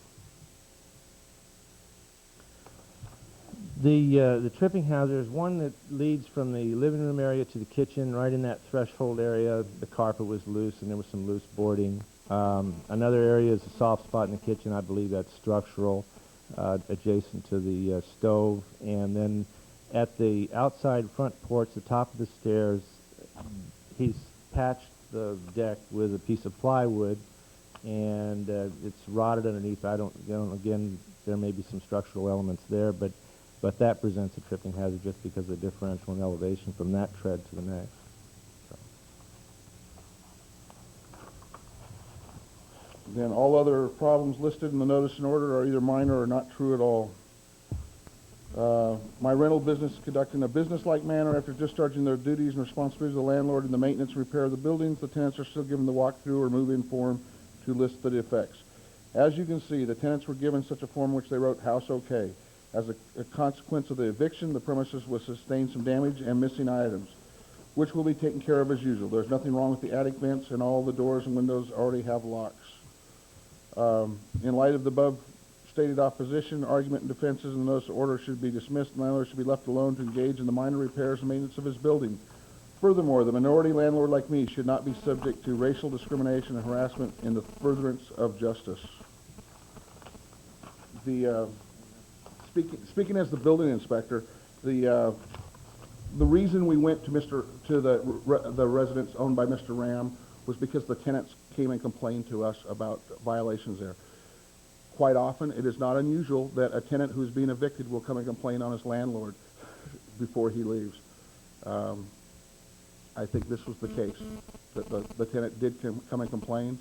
The tripping hazard is one that leads from the living room area to the kitchen, right in that threshold area. The carpet was loose and there was some loose boarding. Another area is a soft spot in the kitchen. I believe that's structural, adjacent to the stove. And then at the outside front porch, the top of the stairs, he's patched the deck with a piece of plywood, and it's rotted underneath. Again, there may be some structural elements there, but that presents a tripping hazard just because of the differential in elevation from that tread to the next. Then all other problems listed in the notice and order are either minor or not true at all. My rental business is conducted in a business-like manner. After discharging their duties and responsibilities of the landlord in the maintenance and repair of the buildings, the tenants are still given the walkthrough or move-in form to list the defects. As you can see, the tenants were given such a form which they wrote "House OK." As a consequence of the eviction, the premises will sustain some damage and missing items, which will be taken care of as usual. There's nothing wrong with the attic vents, and all the doors and windows already have locks. In light of the above stated opposition, argument, and defenses in the notice of order should be dismissed, and the landlord should be left alone to engage in the minor repairs and maintenance of his building. Furthermore, the minority landlord like me should not be subject to racial discrimination and harassment in the furtherance of justice. Speaking as the building inspector, the reason we went to the residence owned by Mr. Ram was because the tenants came and complained to us about violations there. Quite often, it is not unusual that a tenant who's being evicted will come and complain on his landlord before he leaves. I think this was the case, that the tenant did come and complain.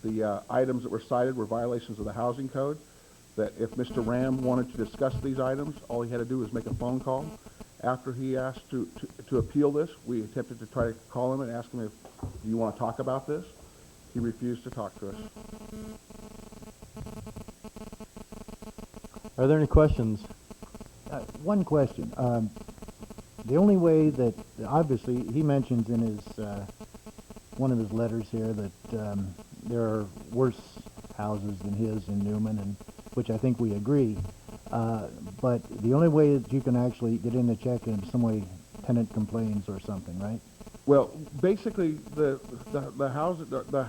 The items that were cited were violations of the housing code, that if Mr. Ram wanted to discuss these items, all he had to do was make a phone call. After he asked to appeal this, we attempted to try to call him and ask him if, do you want to talk about this? He refused to talk to us. Are there any questions? One question. The only way that, obviously, he mentions in his one of his letters here that there are worse houses than his in Newman, and which I think we agree. But the only way that you can actually get in to check in some way tenant complains or something, right? Well, basically, the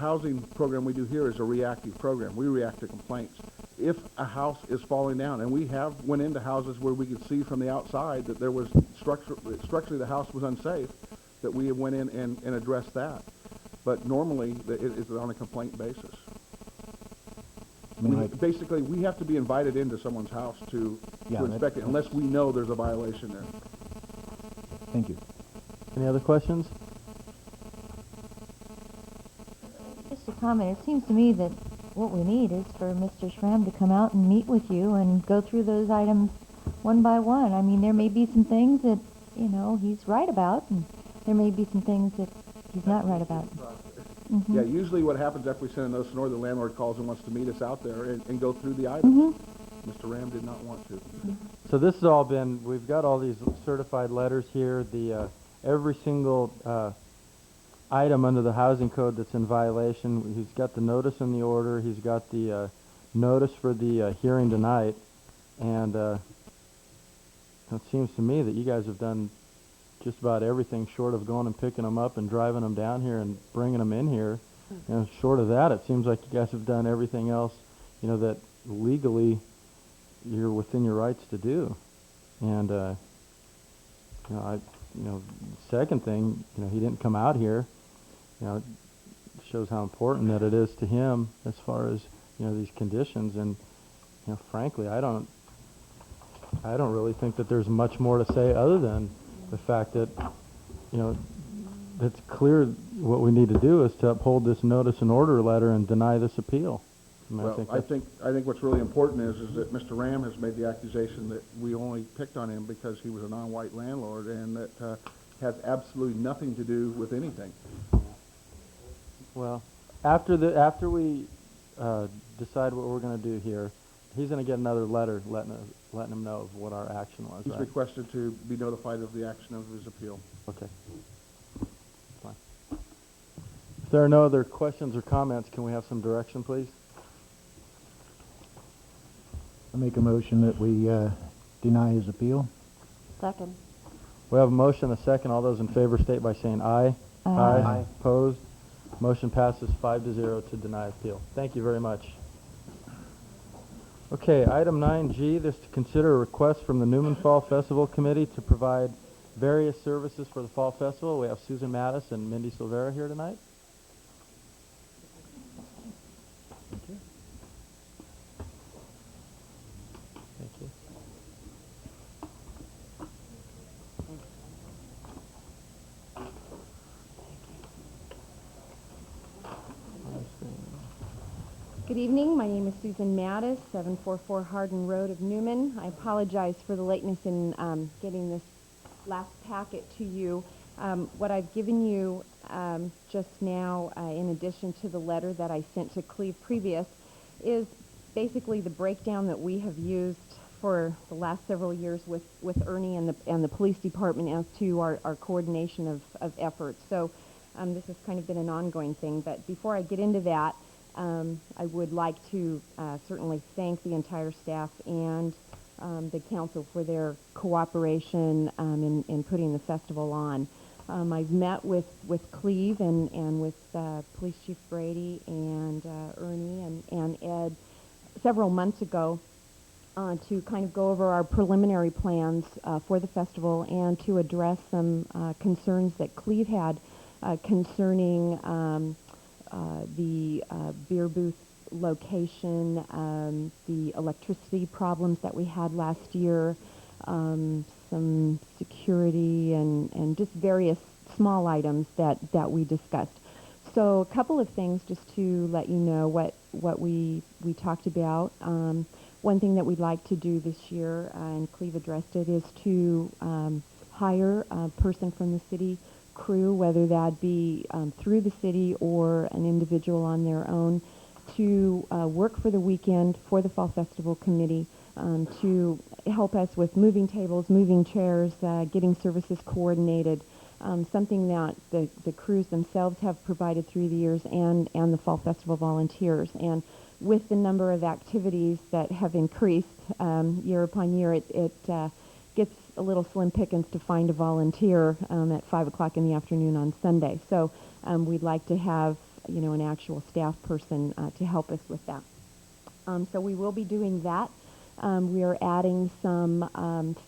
housing program we do here is a reactive program. We react to complaints. If a house is falling down, and we have went into houses where we could see from the outside that there was structurally the house was unsafe, that we went in and addressed that. But normally, it is on a complaint basis. Basically, we have to be invited into someone's house to inspect it, unless we know there's a violation there. Thank you. Any other questions? Just a comment. It seems to me that what we need is for Mr. Schramm to come out and meet with you and go through those items one by one. I mean, there may be some things that, he's right about, and there may be some things that he's not right about. Mhm. Yeah, usually what happens after we send a notice of order, the landlord calls and wants to meet us out there and go through the items. Mr. Ram did not want to. So this has all been, we've got all these certified letters here, the, every single, item under the housing code that's in violation. He's got the notice in the order, he's got the, notice for the, hearing tonight, and, it seems to me that you guys have done just about everything short of going and picking them up and driving them down here and bringing them in here. You know, short of that, it seems like you guys have done everything else, you know, that legally you're within your rights to do. And, second thing, he didn't come out here. It shows how important that it is to him as far as, these conditions. And, frankly, I don't really think that there's much more to say other than the fact that, it's clear what we need to do is to uphold this notice and order letter and deny this appeal. Well, I think what's really important is that Mr. Ram has made the accusation that we only picked on him because he was a non-white landlord, and that has absolutely nothing to do with anything. Well, after we decide what we're going to do here, he's going to get another letter letting him know of what our action was. He's requested to be notified of the action of his appeal. Okay. Fine. If there are no other questions or comments, can we have some direction, please? I make a motion that we deny his appeal. Second. We have a motion, a second. All those in favor state by saying aye. Aye. Aye. Opposed? Motion passes 5-0 to deny appeal. Thank you very much. Okay, item 9G, this to consider a request from the Newman Fall Festival Committee to provide various services for the Fall Festival. We have Susan Mattis and Mindy Silvera here tonight. Thank you. Thank you. Good evening. My name is Susan Mattis, 744 Hardin Road of Newman. I apologize for the lateness in getting this last packet to you. What I've given you just now, in addition to the letter that I sent to Cleve previous, is basically the breakdown that we have used for the last several years with Ernie and the police department as to our coordination of efforts. So this has kind of been an ongoing thing. But before I get into that, I would like to certainly thank the entire staff and the council for their cooperation in putting the festival on. I've met with Cleve and with Police Chief Brady and Ernie and Ed several months ago to kind of go over our preliminary plans for the festival and to address some concerns that Cleve had concerning the beer booth location, the electricity problems that we had last year, some security and just various small items that we discussed. So a couple of things just to let you know what we talked about. One thing that we'd like to do this year, and Cleve addressed it, is to hire a person from the city crew, whether that be through the city or an individual on their own, to work for the weekend for the Fall Festival Committee to help us with moving tables, moving chairs, getting services coordinated, something that the crews themselves have provided through the years and the Fall Festival volunteers. And with the number of activities that have increased year upon year, it gets a little slim pickings to find a volunteer at 5 o'clock in the afternoon on Sunday. So we'd like to have, an actual staff person to help us with that. So we will be doing that. We are adding some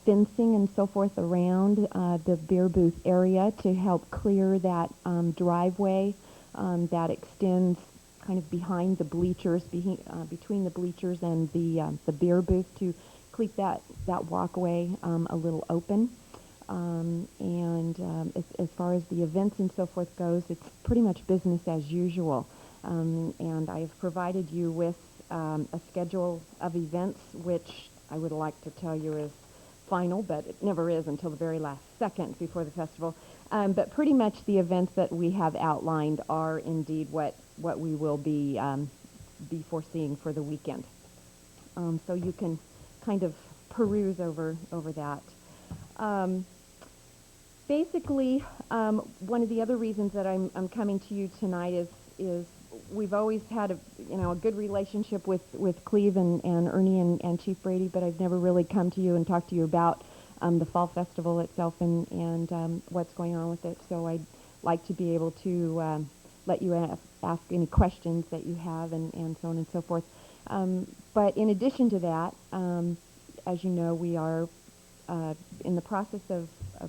fencing and so forth around the beer booth area to help clear that driveway that extends kind of behind the bleachers, between the bleachers and the beer booth, to keep that walkway a little open. As far as the events and so forth goes, it's pretty much business as usual. And I have provided you with a schedule of events, which I would like to tell you is final, but it never is until the very last second before the festival. But pretty much the events that we have outlined are indeed what we will be foreseeing for the weekend. So you can kind of peruse over that. Basically, one of the other reasons that I'm coming to you tonight is we've always had a good relationship with Cleve and Ernie and Chief Brady, but I've never really come to you and talked to you about the Fall Festival itself and what's going on with it. So I'd like to be able to let you ask any questions that you have and so on and so forth. But in addition to that, as you know, we are in the process of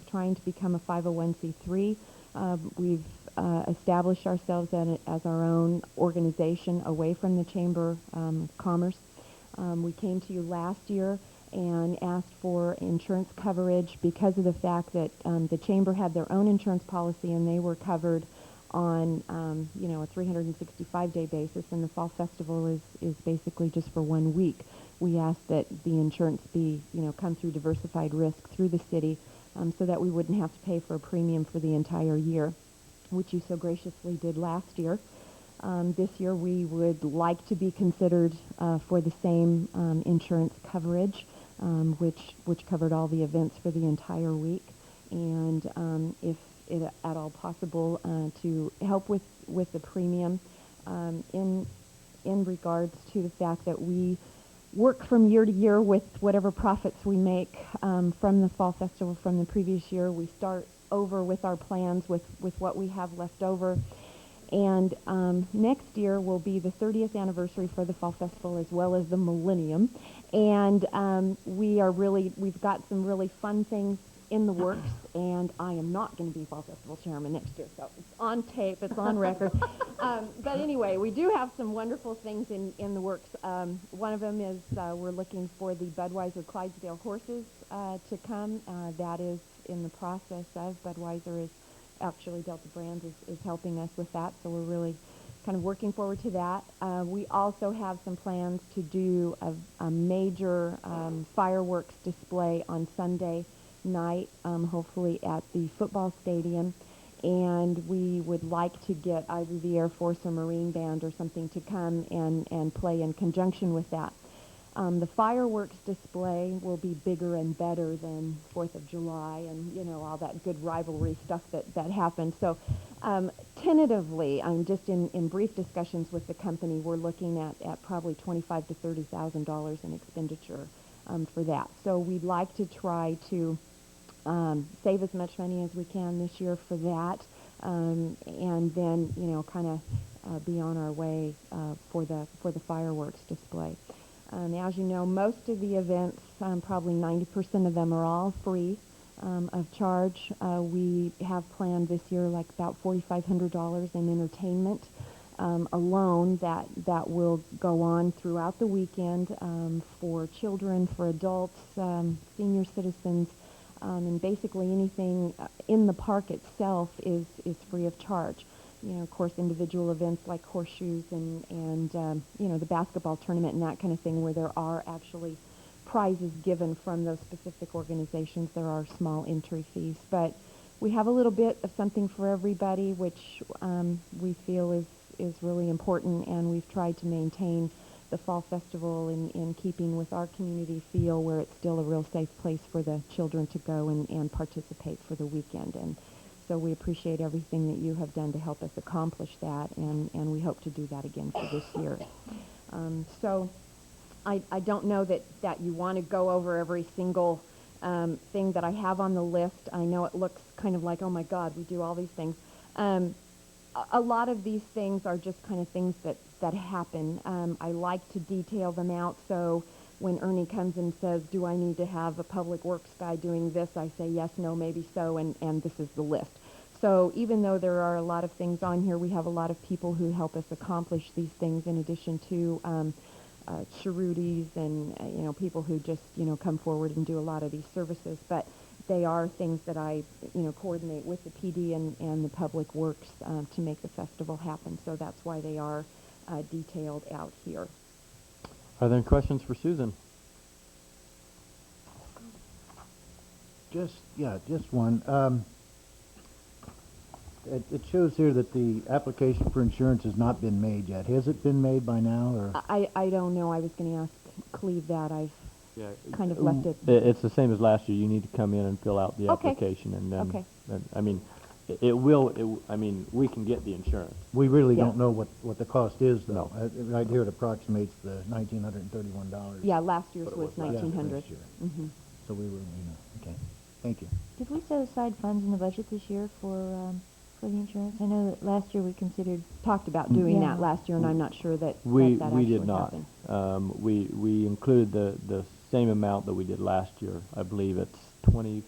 trying to become a 501c3. We've established ourselves as our own organization away from the Chamber of Commerce. We came to you last year and asked for insurance coverage because of the fact that the Chamber had their own insurance policy and they were covered on a 365-day basis, and the Fall Festival is basically just for 1 week. We asked that the insurance be come through diversified risk through the city so that we wouldn't have to pay for a premium for the entire year, which you so graciously did last year. This year we would like to be considered for the same insurance coverage, which covered all the events for the entire week, and if it at all possible to help with the premium in regards to the fact that we work from year to year with whatever profits we make from the Fall Festival from the previous year. We start over with our plans with what we have left over. And next year will be the 30th anniversary for the Fall Festival as well as the millennium. And we've got some really fun things in the works, and I am not going to be Fall Festival chairman next year, so it's on tape, it's on record. But anyway, we do have some wonderful things in the works. One of them is we're looking for the Budweiser Clydesdale horses to come. That is in the process of Budweiser is actually Delta Brands is helping us with that, so we're really kind of working forward to that. We also have some plans to do a major fireworks display on Sunday night, hopefully at the football stadium, and we would like to get either the Air Force or Marine Band or something to come and play in conjunction with that. The fireworks display will be bigger and better than 4th of July and all that good rivalry stuff that happened. So tentatively, I'm just in brief discussions with the company, we're looking at probably $25,000 to $30,000 in expenditure for that. So we'd like to try to save as much money as we can this year for that, and then kind of be on our way for the fireworks display. As you know, most of the events, probably 90% of them, are all free of charge. We have planned this year like about $4,500 in entertainment alone that will go on throughout the weekend for children, for adults, senior citizens, and basically anything in the park itself is free of charge. Of course, individual events like horseshoes and the basketball tournament and that kind of thing where there are actually prizes given from those specific organizations, there are small entry fees. But we have a little bit of something for everybody, which we feel is really important, and we've tried to maintain the Fall Festival in keeping with our community feel, where it's still a real safe place for the children to go and participate for the weekend. And so we appreciate everything that you have done to help us accomplish that, and we hope to do that again for this year. So I don't know that you want to go over every single thing that I have on the list. I know it looks kind of like, oh my God, we do all these things. A lot of these things are just kind of things that happen. I like to detail them out, so when Ernie comes and says, do I need to have a public works guy doing this, I say yes, no, maybe so, and this is the list. So even though there are a lot of things on here, we have a lot of people who help us accomplish these things, in addition to cheruties and people who just come forward and do a lot of these services. But they are things that I coordinate with the PD and the public works to make the festival happen. So that's why they are detailed out here. Are there any questions for Susan? Just one. It shows here that the application for insurance has not been made yet. Has it been made by now, or? I don't know. I was going to ask Cleve that. I've Yeah, kind of left it. It's the same as last year. You need to come in and fill out the Okay. application, and then, Okay. I mean, it will, I mean, we can get the insurance. We really Yeah. don't know what the cost is, though. Right here it approximates the $1,931. Yeah, last year's But it was was last 1900. last year. Mm-hmm. So we were, okay. Thank you. Did we set aside funds in the budget this year for the insurance? I know that last year we considered. Talked about doing Yeah. that last year, and I'm not sure that We that we actually did not. happened. We included the same amount that we did last year. I believe it's 20.